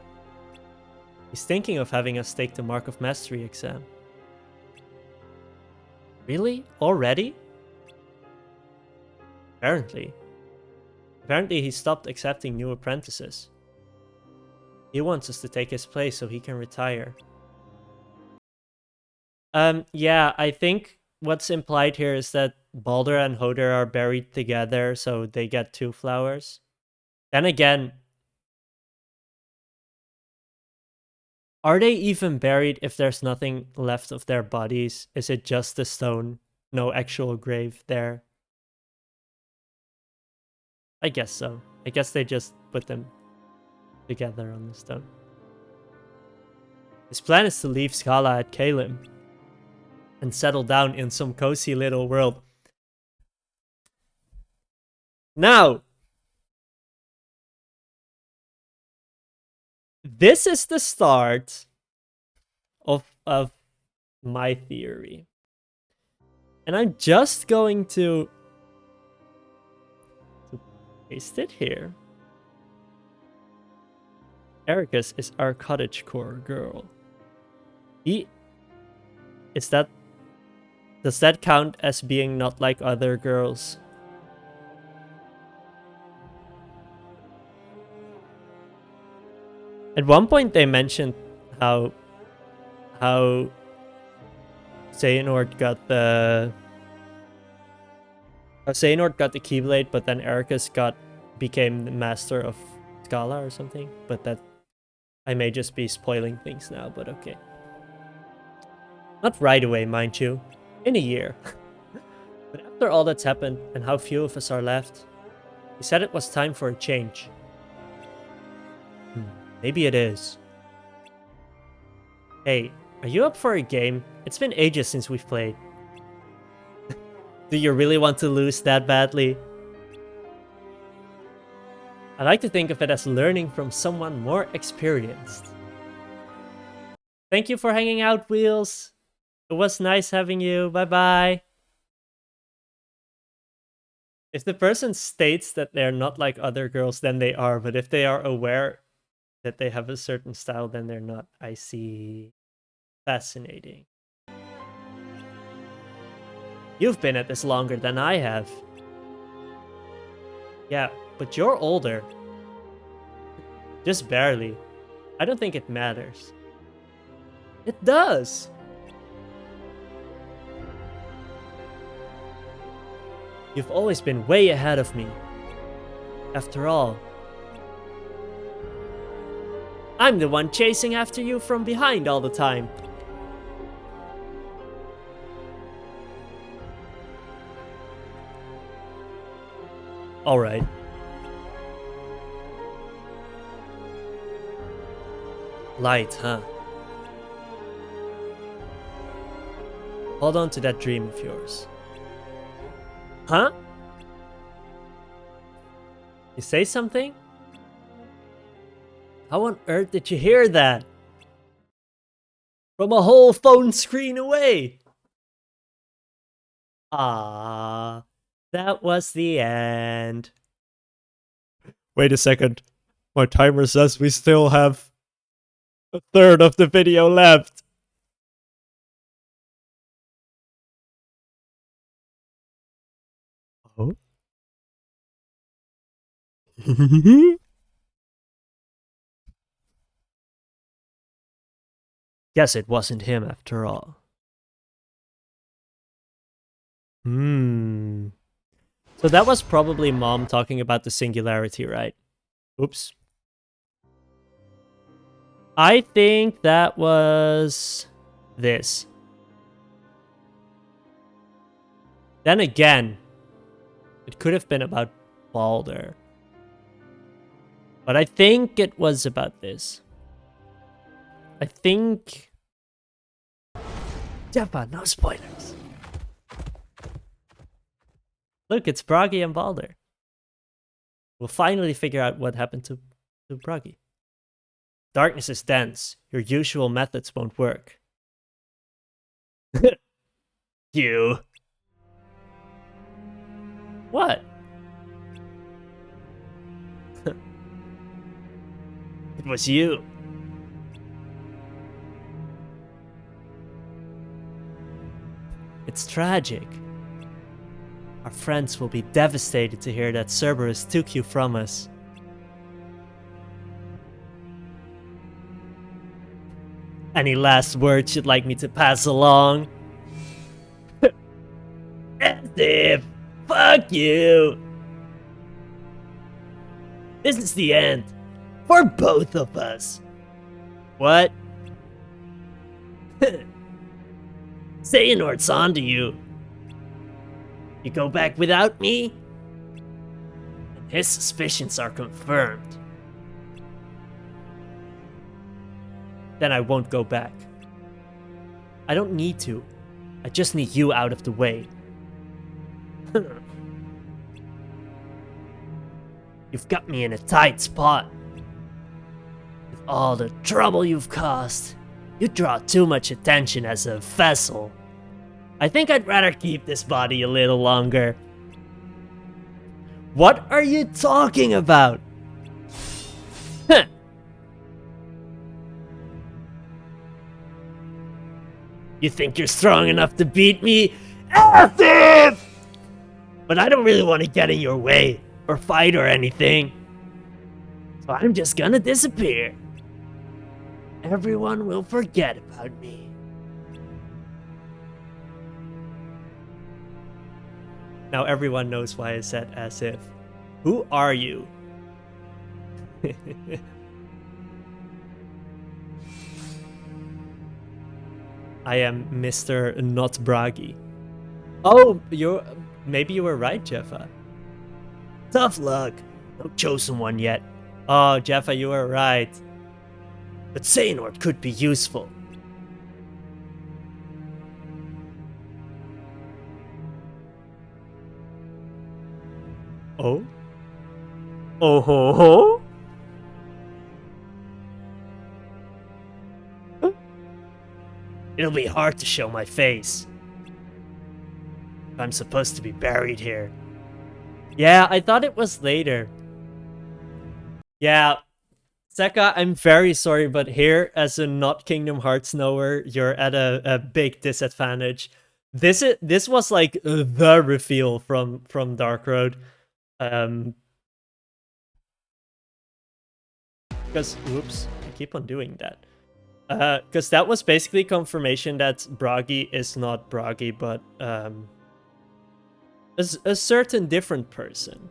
He's thinking of having us take the Mark of Mastery exam. Really? Already? Apparently. Apparently he stopped accepting new apprentices. He wants us to take his place so he can retire. Yeah, I think what's implied here is that Balder and Hoder are buried together, so they get 2 flowers. Then again, are they even buried if there's nothing left of their bodies? Is it just the stone? No actual grave there? I guess so. I guess they just put them together on the stone. His plan is to leave Scala at Caelem and settle down in some cozy little world. Now, this is the start of my theory. And I'm just going to paste it here. Ericus is our cottagecore girl. Does that count as being not like other girls? At one point they mentioned how Xehanort got the Keyblade, but then Ericus became the master of Scala or something. But that I may just be spoiling things now, but okay. Not right away, mind you. In a year. But after all that's happened and how few of us are left, he said it was time for a change. Maybe it is. Hey, are you up for a game? It's been ages since we've played. Do you really want to lose that badly? I like to think of it as learning from someone more experienced. Thank you for hanging out, Wheels. It was nice having you. Bye-bye. If the person states that they're not like other girls, then they are. But if they are aware that they have a certain style, then they're not. I see. Fascinating. You've been at this longer than I have. Yeah, but you're older. Just barely. I don't think it matters. It does! You've always been way ahead of me. After all, I'm the one chasing after you from behind all the time. Alright. Light, huh? Hold on to that dream of yours. Huh? You say something? How on earth did you hear that? From a whole phone screen away! Ah, that was the end. Wait a second. My timer says we still have a third of the video left. Oh? Guess it wasn't him after all. So that was probably Mom talking about the singularity, right? Oops. I think that was this. Then again, it could have been about Balder. But I think it was about this. I think... Jeppa, no spoilers. Look, it's Bragi and Balder. We'll finally figure out what happened to Bragi. Darkness is dense. Your usual methods won't work. You. What? It was you. It's tragic. Our friends will be devastated to hear that Cerberus took you from us. Any last words you'd like me to pass along? As if! Fuck you! This is the end. For both of us. What? Xehanort's onto you. You go back without me? And his suspicions are confirmed. Then I won't go back. I don't need to. I just need you out of the way. You've got me in a tight spot. With all the trouble you've caused, you draw too much attention as a vessel. I think I'd rather keep this body a little longer. What are you talking about? You think you're strong enough to beat me? As if! But I don't really want to get in your way, or fight or anything. So I'm just gonna disappear. Everyone will forget about me. Now everyone knows why I said as if. Who are you? I am Mr. Not Bragi. Oh, maybe you were right, Jeffa. Tough luck. No chosen one yet. Oh, Jeffa, you were right. But Xehanort could be useful. Oh? Oh ho ho? It'll be hard to show my face. I'm supposed to be buried here. Yeah, I thought it was later. Yeah, Seka, I'm very sorry, but here, as a not Kingdom Hearts knower, you're at a big disadvantage. This was like the reveal from Dark Road. Because, oops, I keep on doing that. Because that was basically confirmation that Bragi is not Bragi, but a certain different person.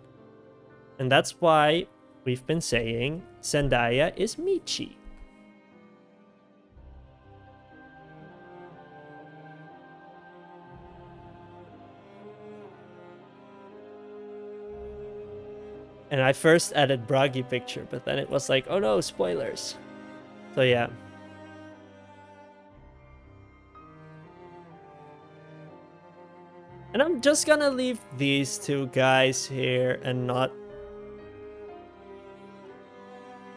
And that's why we've been saying Zendaya is Michi. And I first added Bragi picture, but then it was like, oh no, spoilers. So yeah. And I'm just gonna leave these two guys here and not...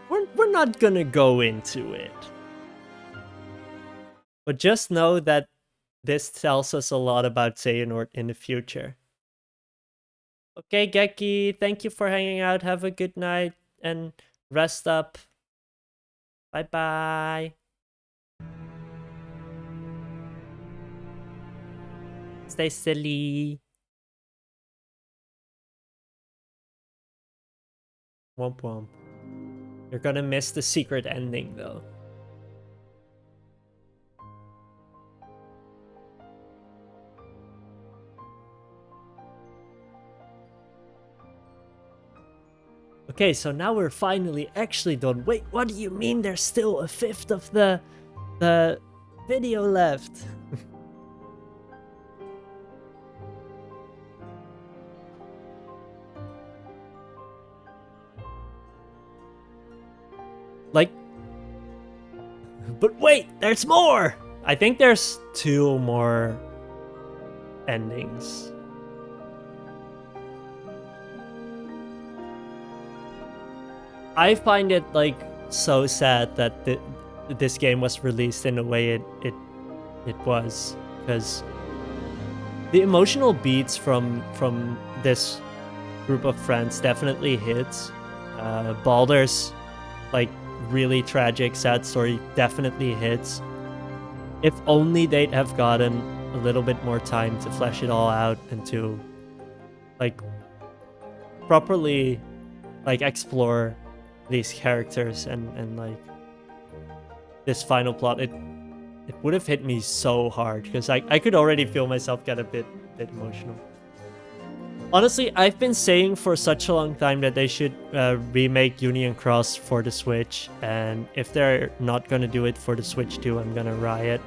We're not gonna go into it. But just know that this tells us a lot about Xehanort in the future. Okay, Geki, thank you for hanging out. Have a good night and rest up. Bye-bye. Stay silly. Womp womp. You're gonna miss the secret ending, though. Okay, so now we're finally actually done. Wait, what do you mean there's still a fifth of the video left? Like, but wait, there's more! I think there's 2 more endings. I find it like so sad that this game was released in the way it was, because the emotional beats from this group of friends definitely hits. Baldur's like really tragic, sad story definitely hits. If only they'd have gotten a little bit more time to flesh it all out and to like properly like explore these characters and like this final plot, it would have hit me so hard, because I could already feel myself get a bit emotional. Honestly, I've been saying for such a long time that they should remake Union Cross for the Switch, and if they're not gonna do it for the Switch too, I'm gonna riot.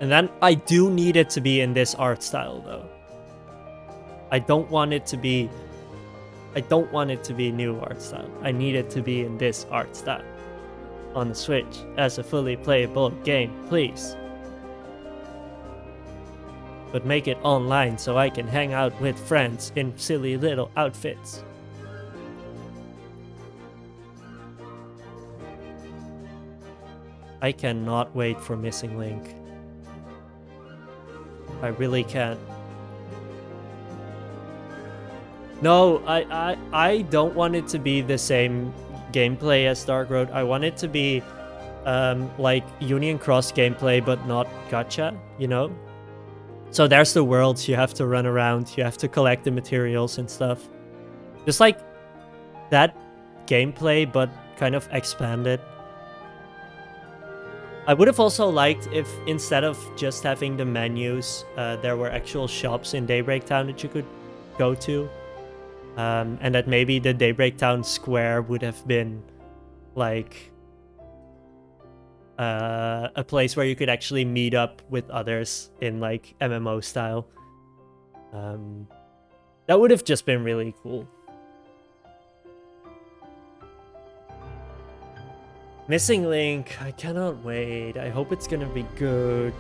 And then I do need it to be in this art style, though. I don't want it to be new art style. I need it to be in this art style on the Switch as a fully playable game, please. But make it online so I can hang out with friends in silly little outfits. I cannot wait for Missing Link. I really can't. No, I don't want it to be the same gameplay as Dark Road. I want it to be like Union Cross gameplay, but not gacha, you know? So there's the worlds, you have to run around, you have to collect the materials and stuff. Just like that gameplay, but kind of expanded. I would have also liked if instead of just having the menus, there were actual shops in Daybreak Town that you could go to. And that maybe the Daybreak Town Square would have been like a place where you could actually meet up with others in like MMO style. That would have just been really cool. Missing Link, I cannot wait. I hope it's gonna be good.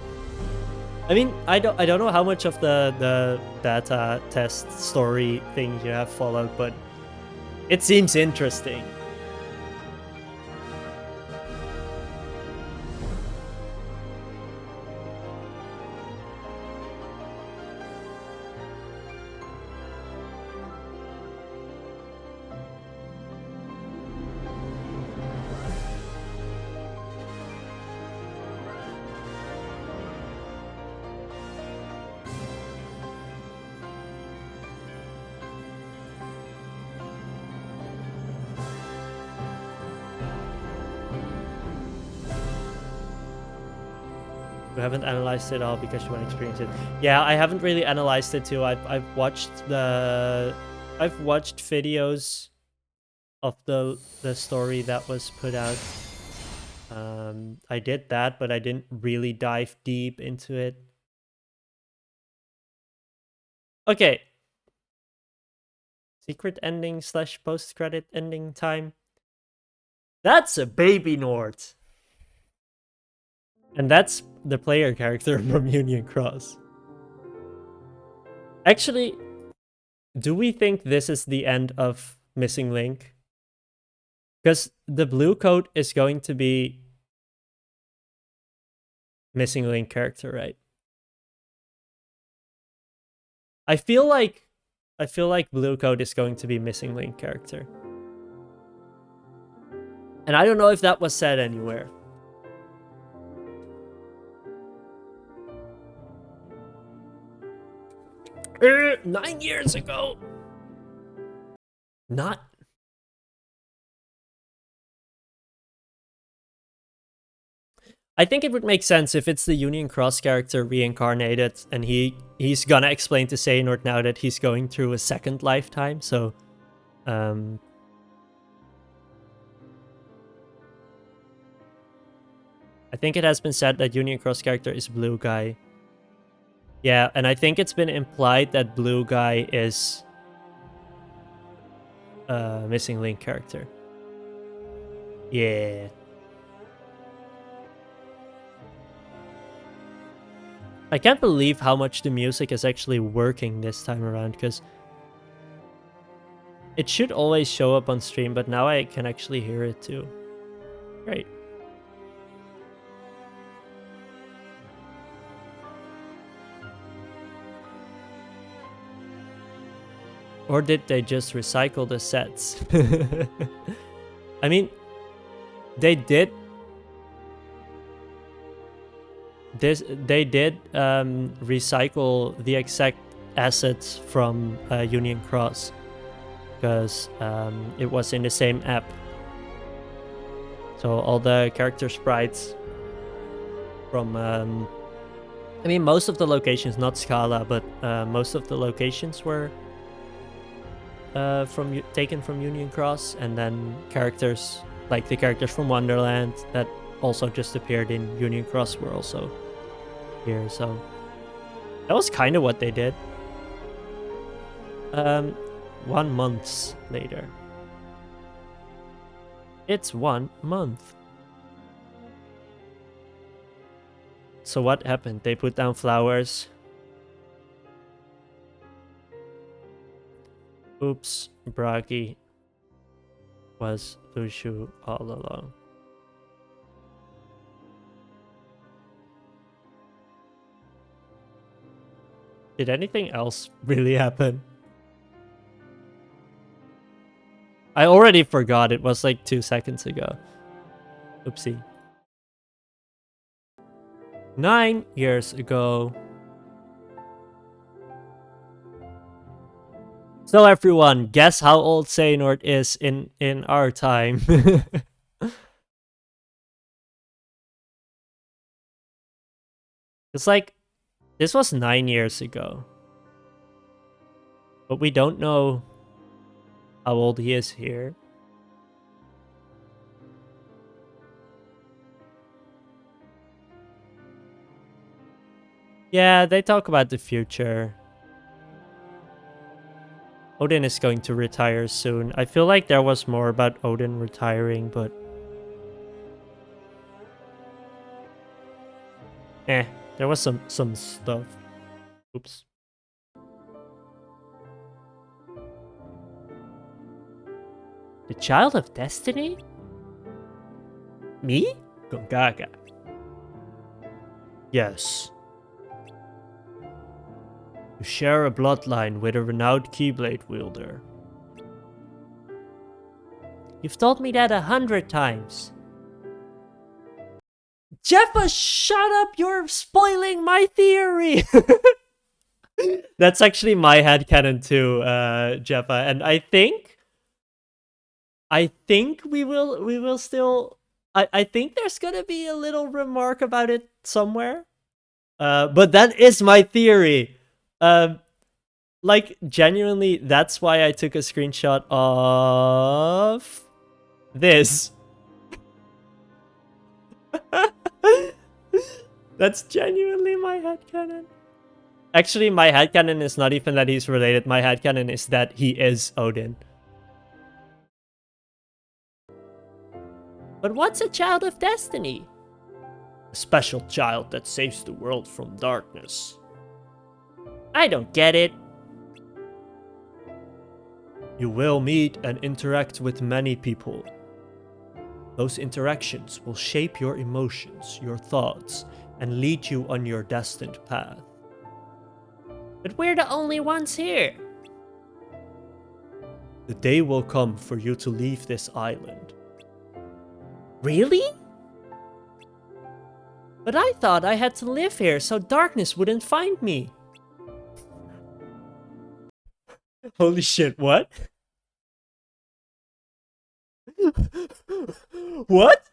I mean, I don't know how much of the beta test story thing you have followed, but it seems interesting. You haven't analyzed it all because you want to experience it. Yeah, I haven't really analyzed it too. I've watched videos of the story that was put out. I did that, but I didn't really dive deep into it. Okay. Secret ending / post-credit ending time. That's a baby Nord. And that's the player character from Union Cross. Actually, do we think this is the end of Missing Link? Because the blue coat is going to be Missing Link character, right? I feel like blue coat is going to be Missing Link character. And I don't know if that was said anywhere. Uh, 9 years ago. Not. I think it would make sense if it's the Union Cross character reincarnated, and he's gonna explain to Xehanort now that he's going through a second lifetime. So, I think it has been said that Union Cross character is Blue Guy. Yeah, and I think it's been implied that Blue Guy is Missing Link character. Yeah. I can't believe how much the music is actually working this time around, because it should always show up on stream, but now I can actually hear it too. Great. Or did they just recycle the sets? I mean, they did. They did recycle the exact assets from Union Cross, because it was in the same app. So all the character sprites from, I mean, most of the locations, not Scala, but most of the locations were taken from Union Cross, and then characters like the characters from Wonderland that also just appeared in Union Cross were also here. So that was kind of what they did. 1 month later. It's 1 month. So what happened? They put down flowers. Oops, Bragi was Lushu all along. Did anything else really happen? I already forgot. It was like 2 seconds ago. Oopsie. 9 years ago. So everyone, guess how old Xehanort is in our time. It's like, this was 9 years ago. But we don't know how old he is here. Yeah, they talk about the future. Odin is going to retire soon. I feel like there was more about Odin retiring, but... there was some stuff. Oops. The Child of Destiny? Me? Gongaga. Yes. You share a bloodline with a renowned Keyblade wielder. You've told me that 100 times. Jeffa, shut up! You're spoiling my theory! That's actually my headcanon too, Jeffa. And I think we will still... I think there's gonna be a little remark about it somewhere. But that is my theory. Like, genuinely, that's why I took a screenshot of this. That's genuinely my headcanon. Actually, my headcanon is not even that he's related. My headcanon is that he is Odin. But what's a Child of Destiny? A special child that saves the world from darkness. I don't get it. You will meet and interact with many people. Those interactions will shape your emotions, your thoughts, and lead you on your destined path. But we're the only ones here. The day will come for you to leave this island. Really? But I thought I had to live here so darkness wouldn't find me. Holy shit, what? What?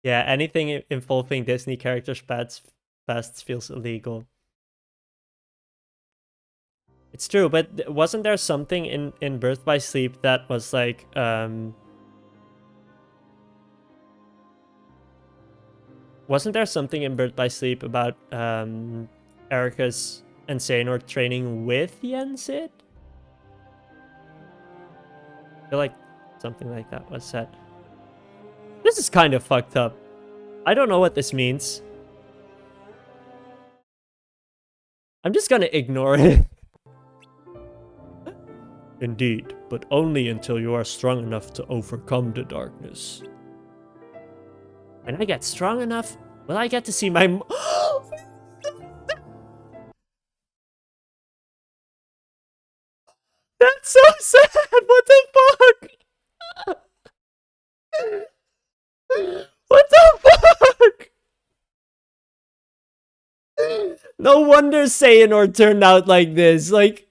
Yeah, anything involving Disney characters past feels illegal. It's true, but wasn't there something in Birth by Sleep that was like, wasn't there something in Birth by Sleep about Erika's and Xehanort training with Yensid? I feel like something like that was said. This is kind of fucked up. I don't know what this means. I'm just gonna ignore it. Indeed, but only until you are strong enough to overcome the darkness. When I get strong enough, will I get to see my... That's so sad! What the fuck? What the fuck? No wonder Xehanort turned out like this. Like...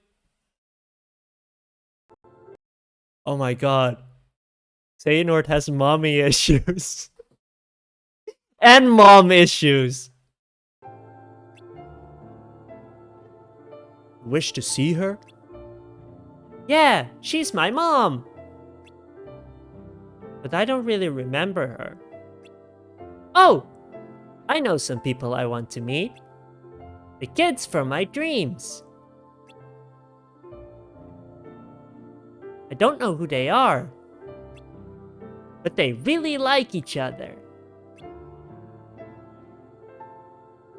Oh my god. Xehanort has mommy issues. And mom issues. Wish to see her? Yeah, she's my mom. But I don't really remember her. Oh! I know some people I want to meet. The kids from my dreams. I don't know who they are. But they really like each other.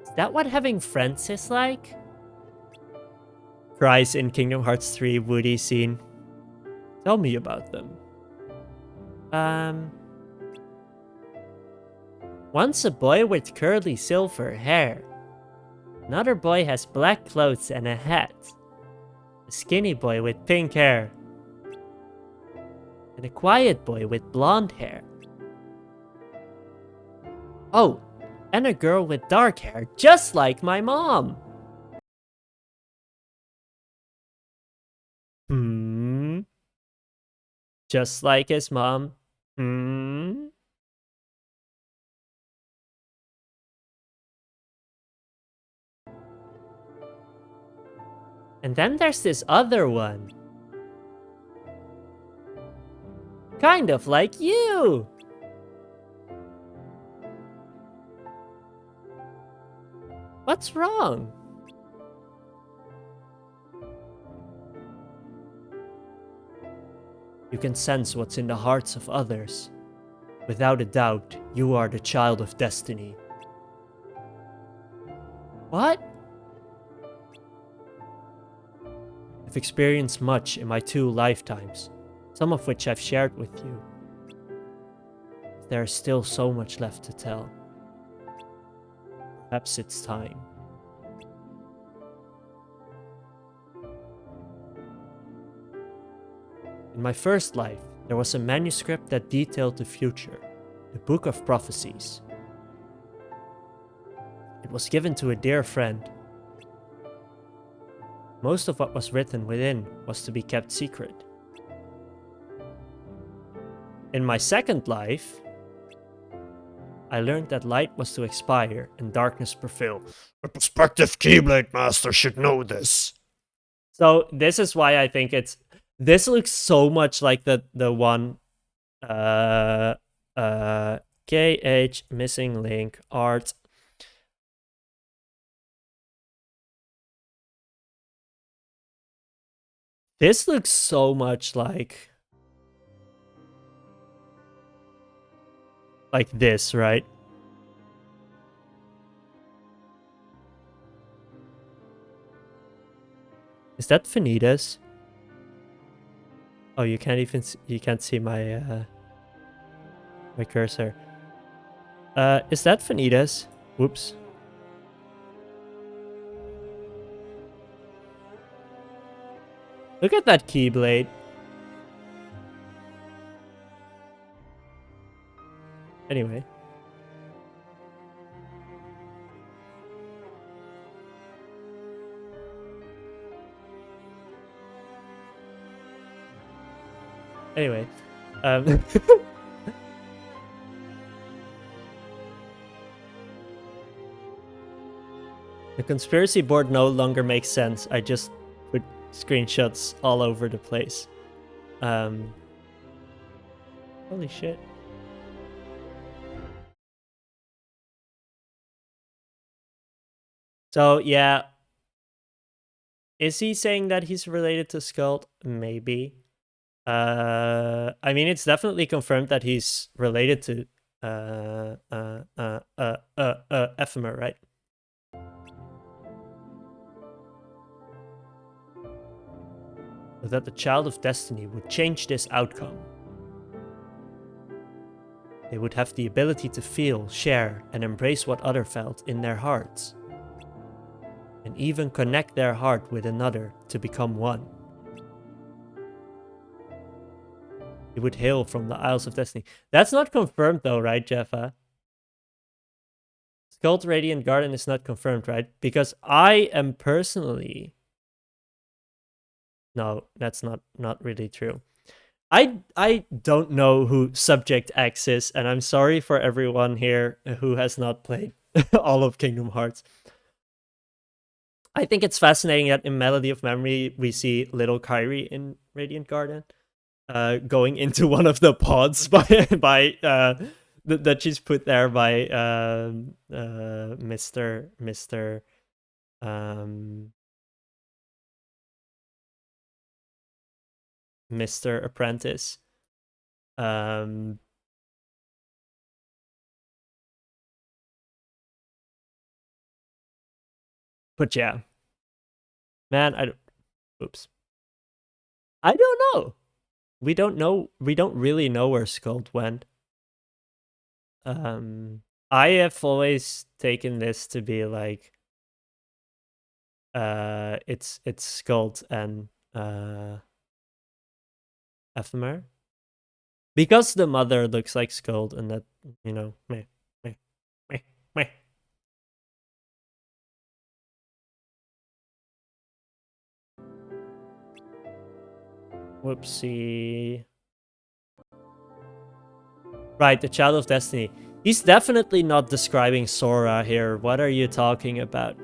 Is that what having friends is like? Cries in Kingdom Hearts 3 Woody scene. Tell me about them. One's a boy with curly silver hair. Another boy has black clothes and a hat. A skinny boy with pink hair. And a quiet boy with blonde hair. Oh, and a girl with dark hair, just like my mom. Just like his mom. And then there's this other one. Kind of like you! What's wrong? You can sense what's in the hearts of others. Without a doubt, you are the child of destiny. What? I've experienced much in my 2 lifetimes, some of which I've shared with you. There is still so much left to tell. Perhaps it's time. In my first life, there was a manuscript that detailed the future, the Book of Prophecies. It was given to a dear friend. Most of what was written within was to be kept secret. In my second life, I learned that light was to expire and darkness prevail. A prospective Keyblade master should know this. So this is why I think it's... This looks so much like the one... KH missing link art. This looks so much like this, right? Is that Vanitas? Oh, you can't even you can't see my my cursor. Is that Vanitas? Whoops. Look at that Keyblade. Anyway. Anyway. The conspiracy board no longer makes sense. I just put screenshots all over the place. Holy shit. So, yeah. Is he saying that he's related to Skuld? Maybe. I mean, it's definitely confirmed that he's related to Ephemer, right? But that the Child of Destiny would change this outcome. They would have the ability to feel, share, and embrace what others felt in their hearts. And even connect their heart with another to become one. He would hail from the Isles of Destiny. That's not confirmed though, right, Jeffa? Skuld Radiant Garden is not confirmed, right? Because I am personally... No, that's not really true. I don't know who Subject X is, and I'm sorry for everyone here who has not played all of Kingdom Hearts. I think it's fascinating that in Melody of Memory, we see little Kairi in Radiant Garden. Going into one of the pods that she's put there by Mr. Apprentice. But yeah, man, oops. I don't know. We don't know. We don't really know where Skuld went. I have always taken this to be like, it's Skuld and Ephemer, because the mother looks like Skuld, and that, you know, meh. Whoopsie. Right, the Child of Destiny. He's definitely not describing Sora here. What are you talking about?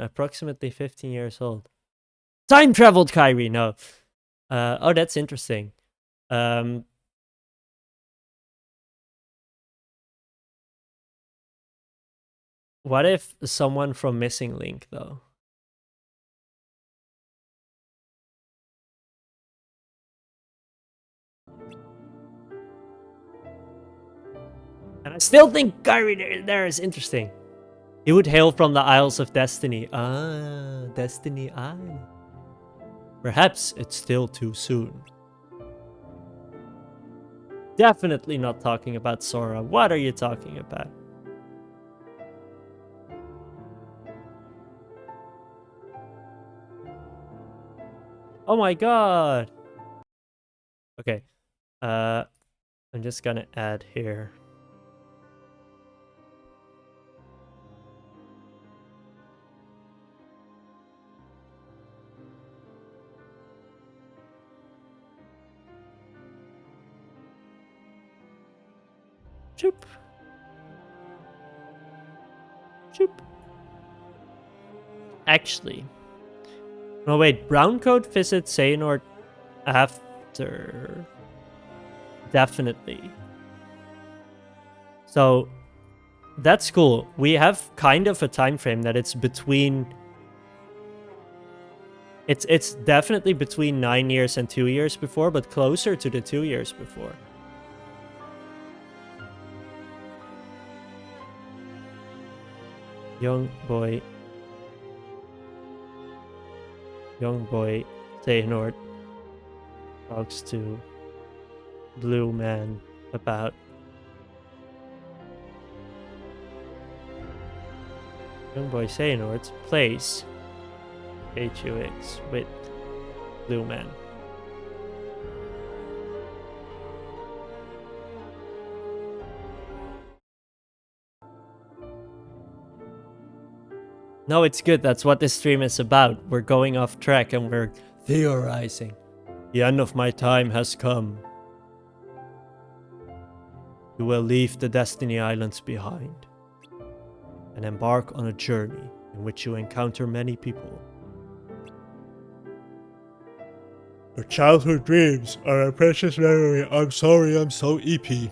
approximately 15 years old. Time traveled Kyrie, no. Oh, that's interesting. What if someone from Missing Link, though? And I still think Kyrie there is interesting. He would hail from the Isles of Destiny. Ah, Destiny Isle. Perhaps it's still too soon. Definitely not talking about Sora. What are you talking about? Oh my god. Okay. I'm just gonna add here. Choop. Choop. Actually. No, wait. Browncoat visits Xehanort after. Definitely. So, that's cool. We have kind of a time frame that it's between. It's definitely between 9 years and 2 years before, but closer to the 2 years before. Young boy Xehanort talks to Blue Man about young boy Xehanort's place HUX with Blue Man. No, it's good. That's what this stream is about. We're going off track and we're theorizing. The end of my time has come. You will leave the Destiny Islands behind and embark on a journey in which you encounter many people. Your childhood dreams are a precious memory. I'm sorry, I'm so EP. You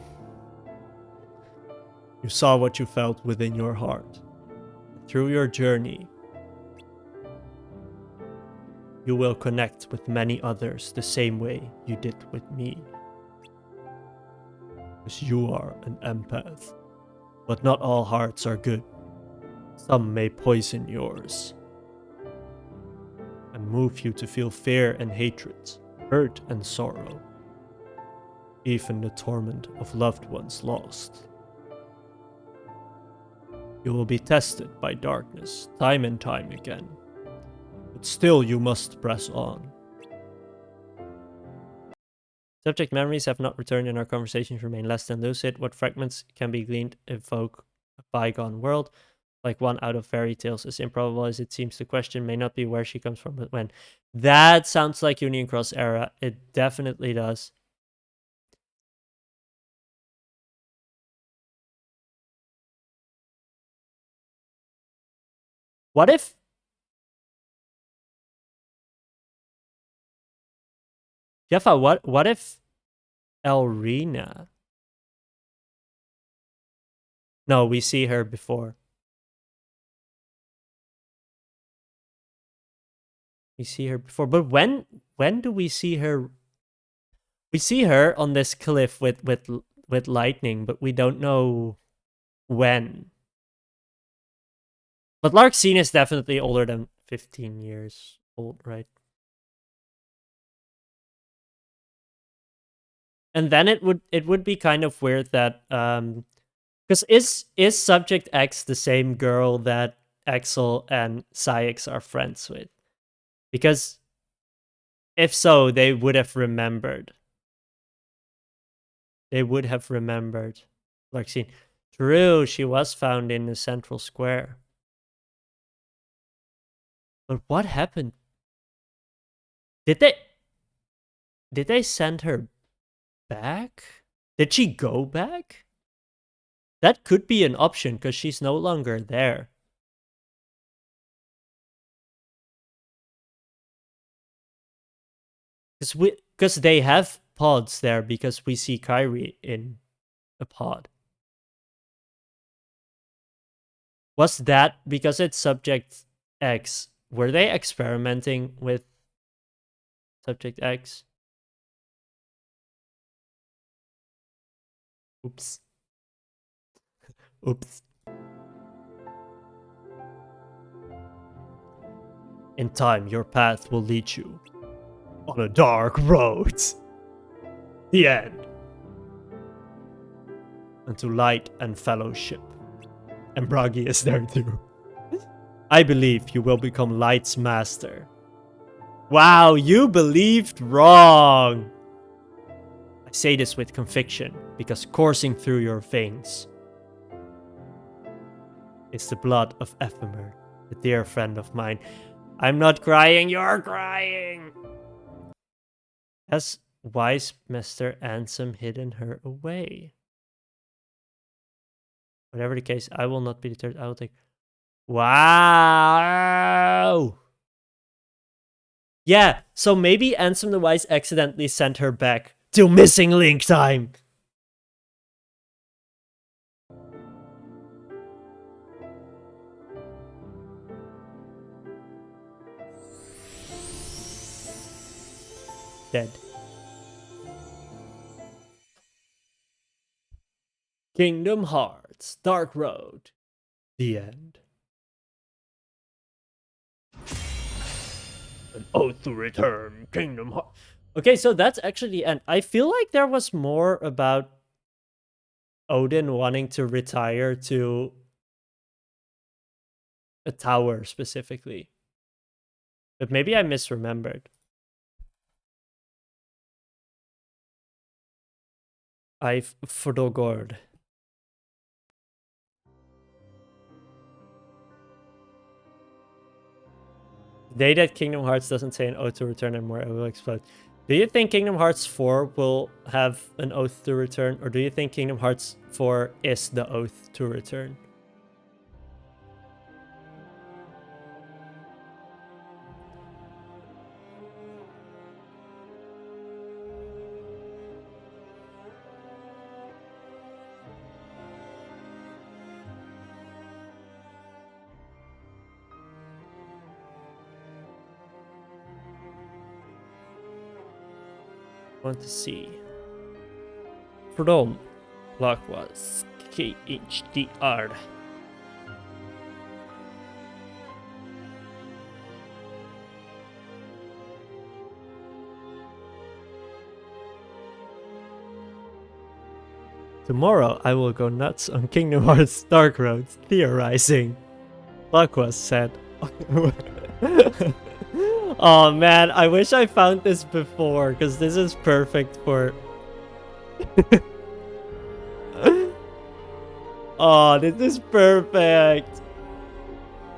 saw what you felt within your heart. Through your journey, you will connect with many others the same way you did with me. Because you are an empath. But not all hearts are good. Some may poison yours and move you to feel fear and hatred, hurt and sorrow, even the torment of loved ones lost. You will be tested by darkness time and time again, but still you must press on. Subject memories have not returned and our conversations remain less than lucid. What fragments can be gleaned evoke a bygone world? Like one out of fairy tales, as improbable as it seems, the question may not be where she comes from, but when. That sounds like Union Cross era. It definitely does. What if... Jeffa, what if Elrina... No, we see her before. We see her before, but when do we see her? We see her on this cliff with lightning, but we don't know when. But Larxene is definitely older than 15 years old, right? And then it would be kind of weird that because is Subject X the same girl that Axel and Syx are friends with? Because if so, they would have remembered. They would have remembered Larxene. True, she was found in the central square. But what happened? Did they send her back? Did she go back? That could be an option because she's no longer there. Because they have pods there because we see Kyrie in a pod. Was that because it's subject X? Were they experimenting with subject X? Oops. Oops. In time, your path will lead you on a dark road. The end. Unto light and fellowship. And Bragi is there too. I believe you will become Light's master. Wow, you believed wrong. I say this with conviction because coursing through your veins is the blood of Ephemer, a dear friend of mine. I'm not crying, you're crying. Has wise Mr. Ansem hidden her away? Whatever the case, I will not be deterred. I will take... Wow! Yeah, so maybe Ansem the Wise accidentally sent her back to missing link time. Dead. Kingdom Hearts, Dark Road. The end. An oath to return, Kingdom Hearts. Okay, so that's actually the end. I feel like there was more about Odin wanting to retire to a tower specifically. But maybe I misremembered. I've forgått. The day that Kingdom Hearts doesn't say an oath to return anymore, it will explode. Do you think Kingdom Hearts 4 will have an oath to return? Or do you think Kingdom Hearts 4 is the oath to return? Want to see. From Blockwise KHDR. Tomorrow I will go nuts on Kingdom Hearts Dark Road theorizing. Blockwise said. Oh man, I wish I found this before, because this is perfect for... Oh, this is perfect!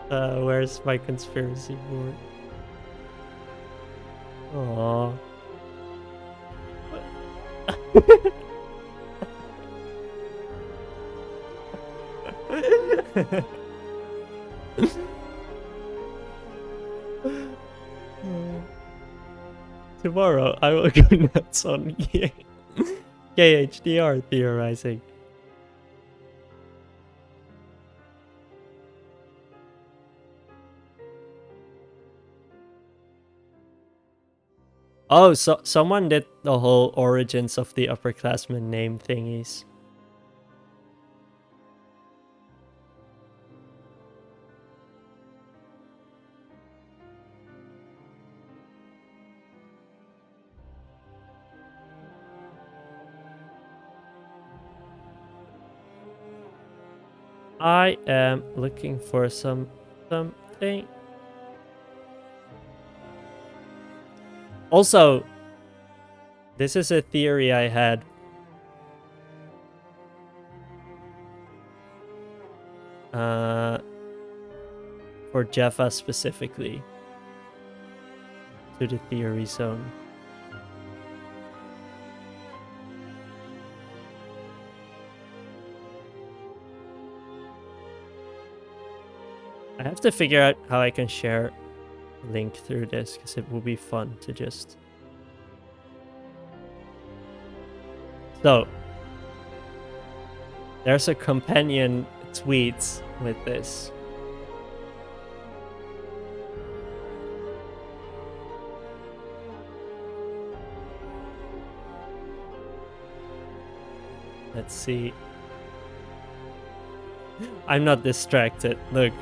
Where's my conspiracy board? Aww. Tomorrow I will go nuts on KHDR theorizing. Oh, so someone did the whole origins of the upperclassmen name thingies. I am looking for something. Also, this is a theory I had. For Jeffa specifically. To the theory zone. I have to figure out how I can share a link through this, because it will be fun to just So, there's a companion tweet with this. Let's see. I'm not distracted. Look.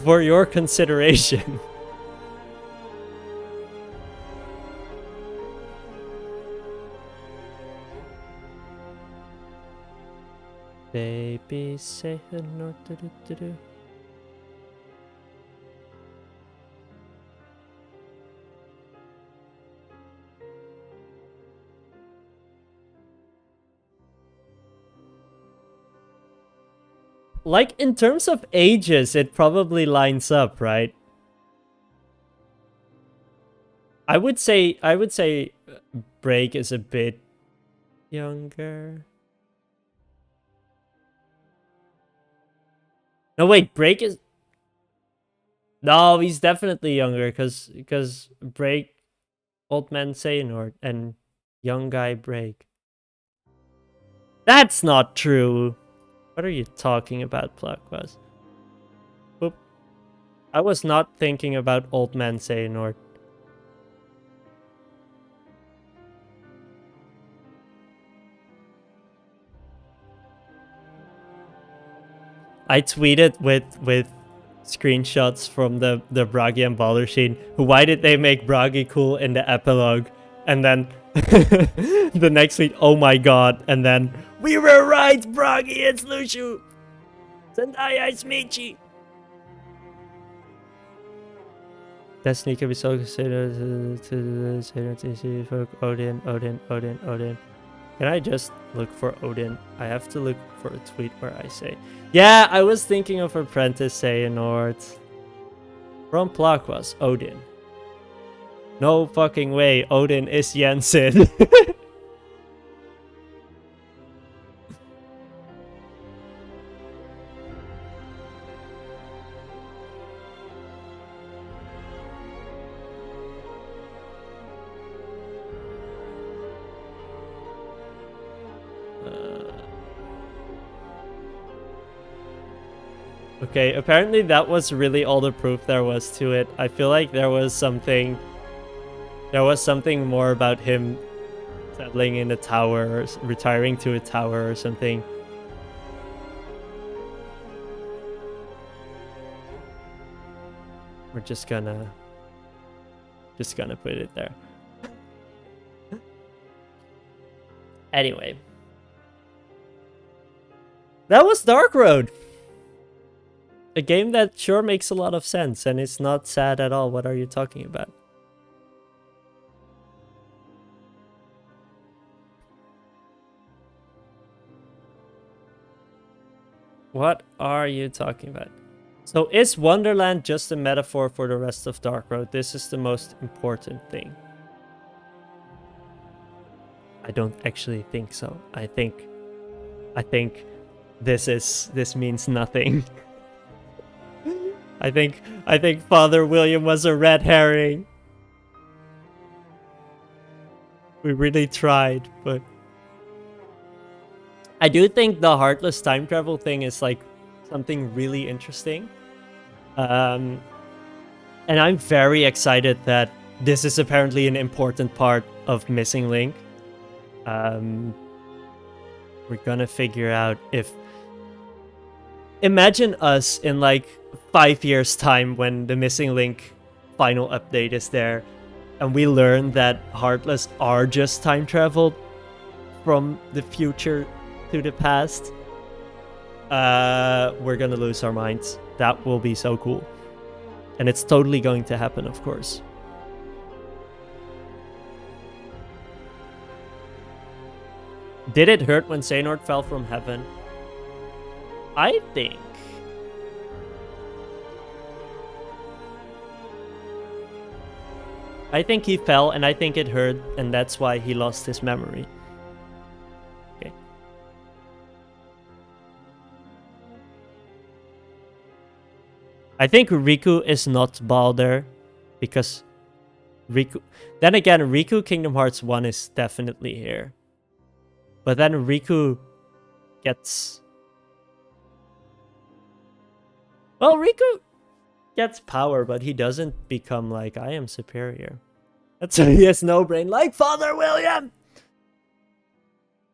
For your consideration. Baby, say hello. Like, in terms of ages, it probably lines up, right? I would say Break is a bit younger. No, wait, Break is... No, he's definitely younger, because Break, Old Man Xehanort, and young guy Break. That's not true! What are you talking about, Plakwas? Oop. I was not thinking about Old Man Xehanort. I tweeted with screenshots from the Bragi and Baller scene. Why did they make Bragi cool in the epilogue? And then the next week, oh my god. And then, we were right, Bragi, it's Lushu. Zendaya is Michi. Destiny can be so considered to folk Odin. Can I just look for Odin? I have to look for a tweet where I say, yeah, I was thinking of Apprentice Xehanort. From Plakwas, Odin. No fucking way, Odin is Jensen. Okay, apparently that was really all the proof there was to it. I feel like there was something more about him settling in a tower, or retiring to a tower or something. We're just gonna put it there. Anyway. That was Dark Road! A game that sure makes a lot of sense, and it's not sad at all. What are you talking about? What are you talking about? So is Wonderland just a metaphor for the rest of Dark Road? This is the most important thing. I don't actually think so. I think this means nothing. I think Father William was a red herring. We really tried, but I do think the Heartless time travel thing is like something really interesting. And I'm very excited that this is apparently an important part of Missing Link. We're gonna figure out if... Imagine us in like 5 years time when the Missing Link final update is there, and we learn that Heartless are just time traveled from the future to the past. We're gonna lose our minds. That will be so cool. And it's totally going to happen, of course. Did it hurt when Xehanort fell from heaven? I think he fell, and I think it hurt, and that's why he lost his memory. Okay. I think Riku is not Balder because Riku. Then again, Riku Kingdom Hearts 1 is definitely here. But then Riku gets... Well, Riku gets power, but he doesn't become like, I am superior. That's why he has no brain, like Father William!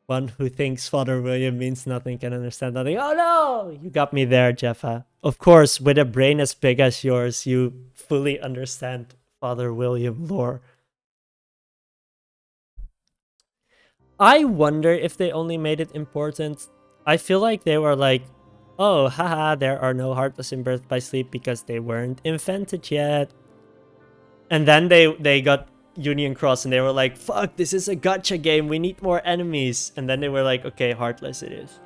One who thinks Father William means nothing can understand nothing. Oh no! You got me there, Jeffa. Of course, with a brain as big as yours, you fully understand Father William lore. I wonder if they only made it important. I feel like they were like, oh, haha, there are no heartless in Birth by Sleep because they weren't invented yet. And then they got Union Cross and they were like, fuck, this is a gacha game, we need more enemies. And then they were like, okay, heartless it is.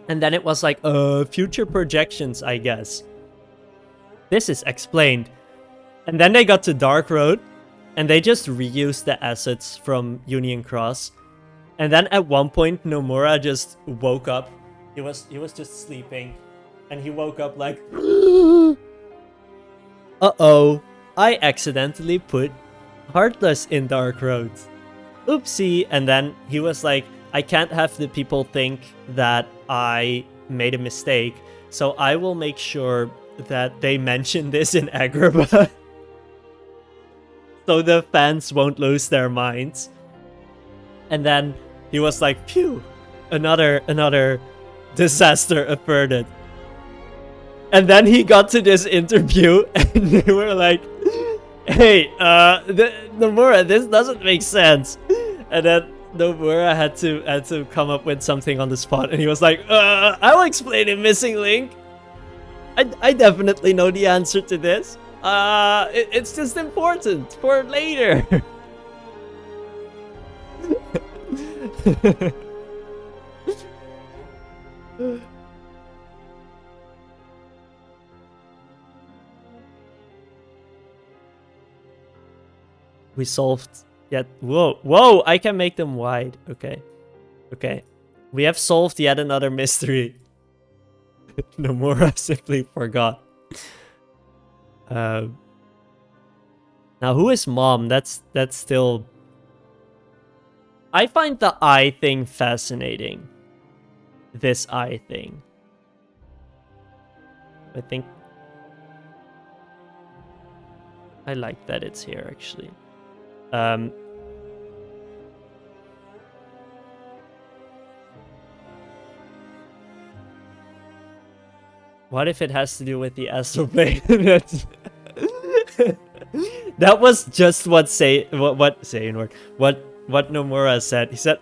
And then it was like, future projections, I guess. This is explained. And then they got to Dark Road, and they just reused the assets from Union Cross. And then at one point, Nomura just woke up. He was just sleeping, and he woke up like, uh-oh, I accidentally put Heartless in Dark Road. Oopsie. And then he was like, I can't have the people think that I made a mistake, so I will make sure that they mention this in Agrabah. So the fans won't lose their minds. And then he was like, phew, another disaster averted. And then he got to this interview and they were like, hey, Nomura, this doesn't make sense. And then Nomura had to come up with something on the spot, and he was like, I'll explain it, Missing Link. I definitely know the answer to this. It's just important for later. We solved yet. Whoa, I can make them wide. Okay. We have solved yet another mystery. Nomura simply forgot. Now who is mom? That's still... I find the eye thing fascinating. This eye thing. I think I like that it's here actually. What if it has to do with the astral plane? That was just what Nomura said. He said,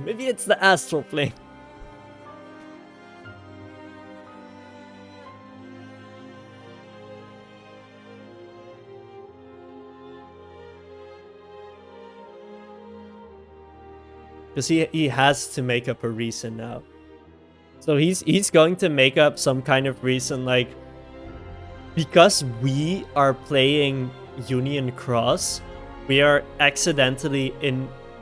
maybe it's the astral plane. Because he has to make up a reason now. So he's going to make up some kind of reason, like, because we are playing Union Cross, we are accidentally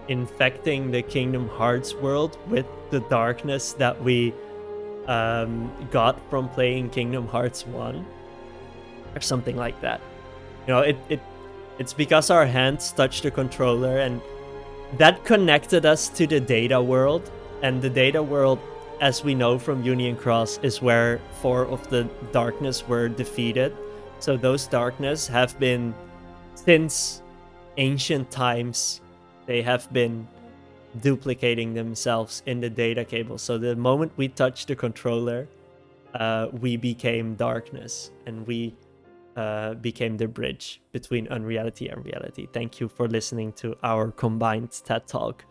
infecting the Kingdom Hearts world with the darkness that we got from playing Kingdom Hearts 1. Or something like that. You know, it's because our hands touched the controller, and that connected us to the data world. And the data world, as we know from Union Cross, is where 4 of the darkness were defeated. So those darkness have been, since ancient times, they have been duplicating themselves in the data cable. So the moment we touched the controller, we became darkness, and we became the bridge between unreality and reality. Thank you for listening to our combined TED Talk.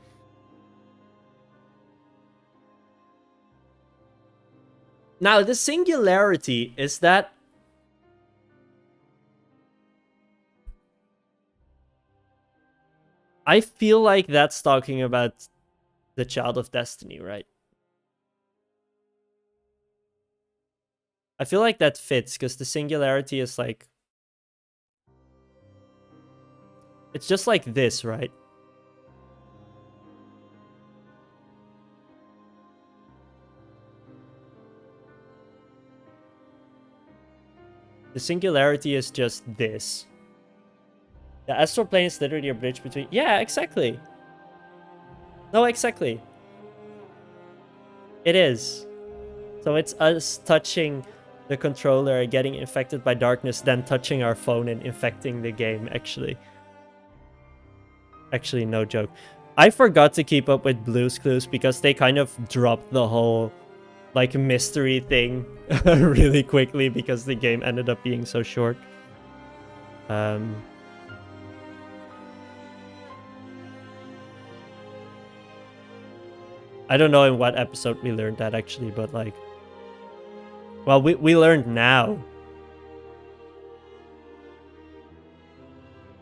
Now, the singularity is that I feel like that's talking about the Child of Destiny, right? I feel like that fits, because the singularity is like... It's just like this, right? The singularity is just this. The astral plane is literally a bridge between... Yeah, exactly. No, exactly. It is. So it's us touching the controller, getting infected by darkness, then touching our phone and infecting the game, actually. Actually, no joke. I forgot to keep up with Blue's Clues because they kind of dropped the whole, like, mystery thing really quickly because the game ended up being so short. I don't know in what episode we learned that, actually, but, like... Well, we learned now.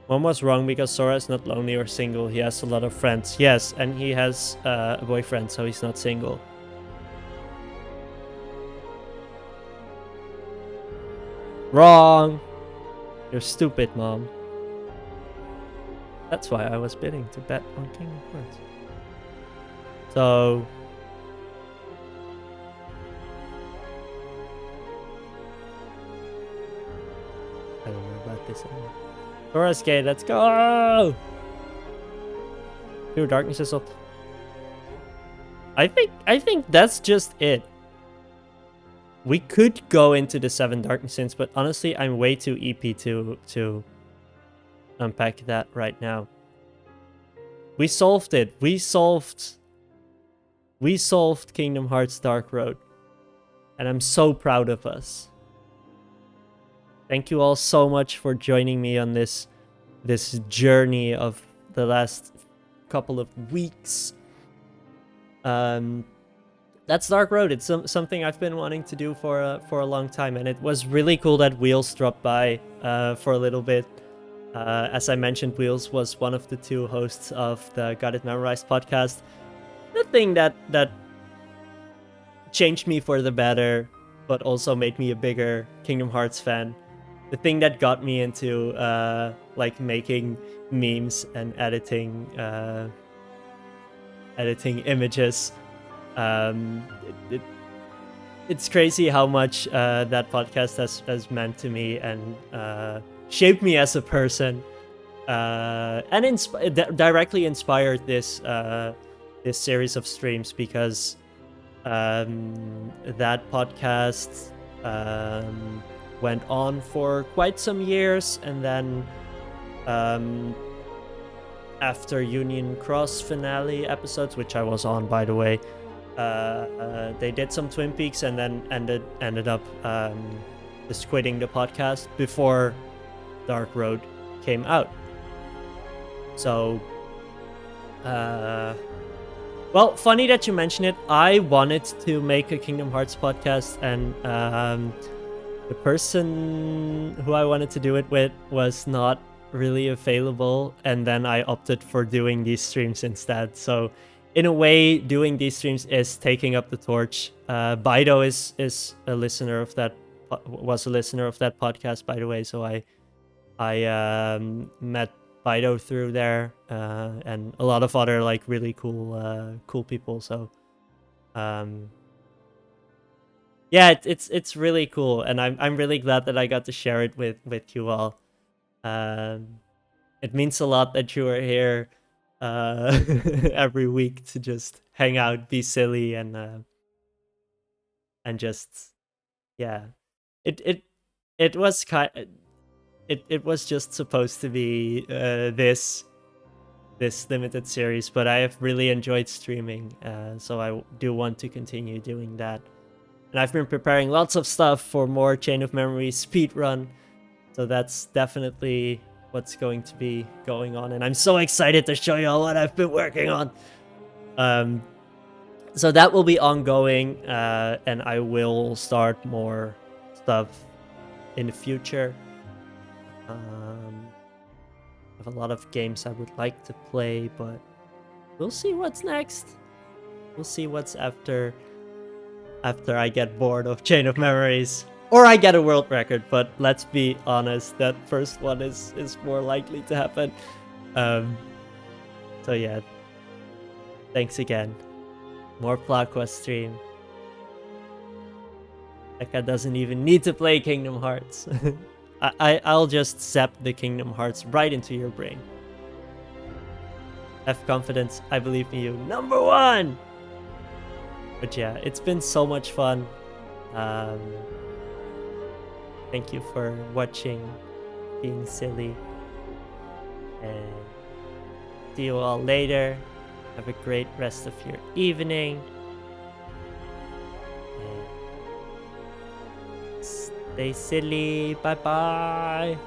One was wrong because Sora is not lonely or single. He has a lot of friends. Yes, and he has a boyfriend, so he's not single. Wrong! You're stupid, Mom. That's why I was bidding to bet on Kingdom Hearts. So... I don't know about this anymore. Sora's Gate, let's go! Dude, darkness is up. I think that's just it. We could go into the 7 Darkness Sins, but honestly, I'm way too EP to unpack that right now. We solved it. We solved Kingdom Hearts Dark Road. And I'm so proud of us. Thank you all so much for joining me on this journey of the last couple of weeks. That's Dark Road. It's something I've been wanting to do for a long time, and it was really cool that Wheels dropped by for a little bit. As I mentioned, Wheels was one of the 2 hosts of the Got It Memorized podcast. The thing that changed me for the better, but also made me a bigger Kingdom Hearts fan. The thing that got me into like making memes and editing images. It's crazy how much that podcast has meant to me and shaped me as a person, and directly inspired this series of streams, because that podcast went on for quite some years, and then after Union Cross finale episodes, which I was on, by the way, they did some Twin Peaks, and then ended up just quitting the podcast before Dark Road came out. So well, funny that you mention it. I wanted to make a Kingdom Hearts podcast, and the person who I wanted to do it with was not really available, and then I opted for doing these streams instead. So in a way, doing these streams is taking up the torch. Bido is a listener of that, was a listener of that podcast, by the way. So I met Bido through there, and a lot of other like really cool people. So yeah, it's really cool, and I'm really glad that I got to share it with you all. It means a lot that you are here every week to just hang out, be silly, and just, yeah. It was it was just supposed to be this limited series, but I have really enjoyed streaming, so I do want to continue doing that. And I've been preparing lots of stuff for more Chain of Memories speedrun, so that's definitely what's going to be going on, and I'm so excited to show you all what I've been working on. So that will be ongoing, and I will start more stuff in the future. I have a lot of games I would like to play, but we'll see what's next. We'll see what's after I get bored of Chain of Memories, or I get a world record. But let's be honest, that first one is more likely to happen. So yeah, thanks again. More PlaQuest stream. Eka doesn't even need to play Kingdom Hearts. I'll just zap the Kingdom Hearts right into your brain. Have confidence. I believe in you. Number 1! But yeah, it's been so much fun. Thank you for watching, being silly. And see you all later. Have a great rest of your evening. And stay silly. Bye bye.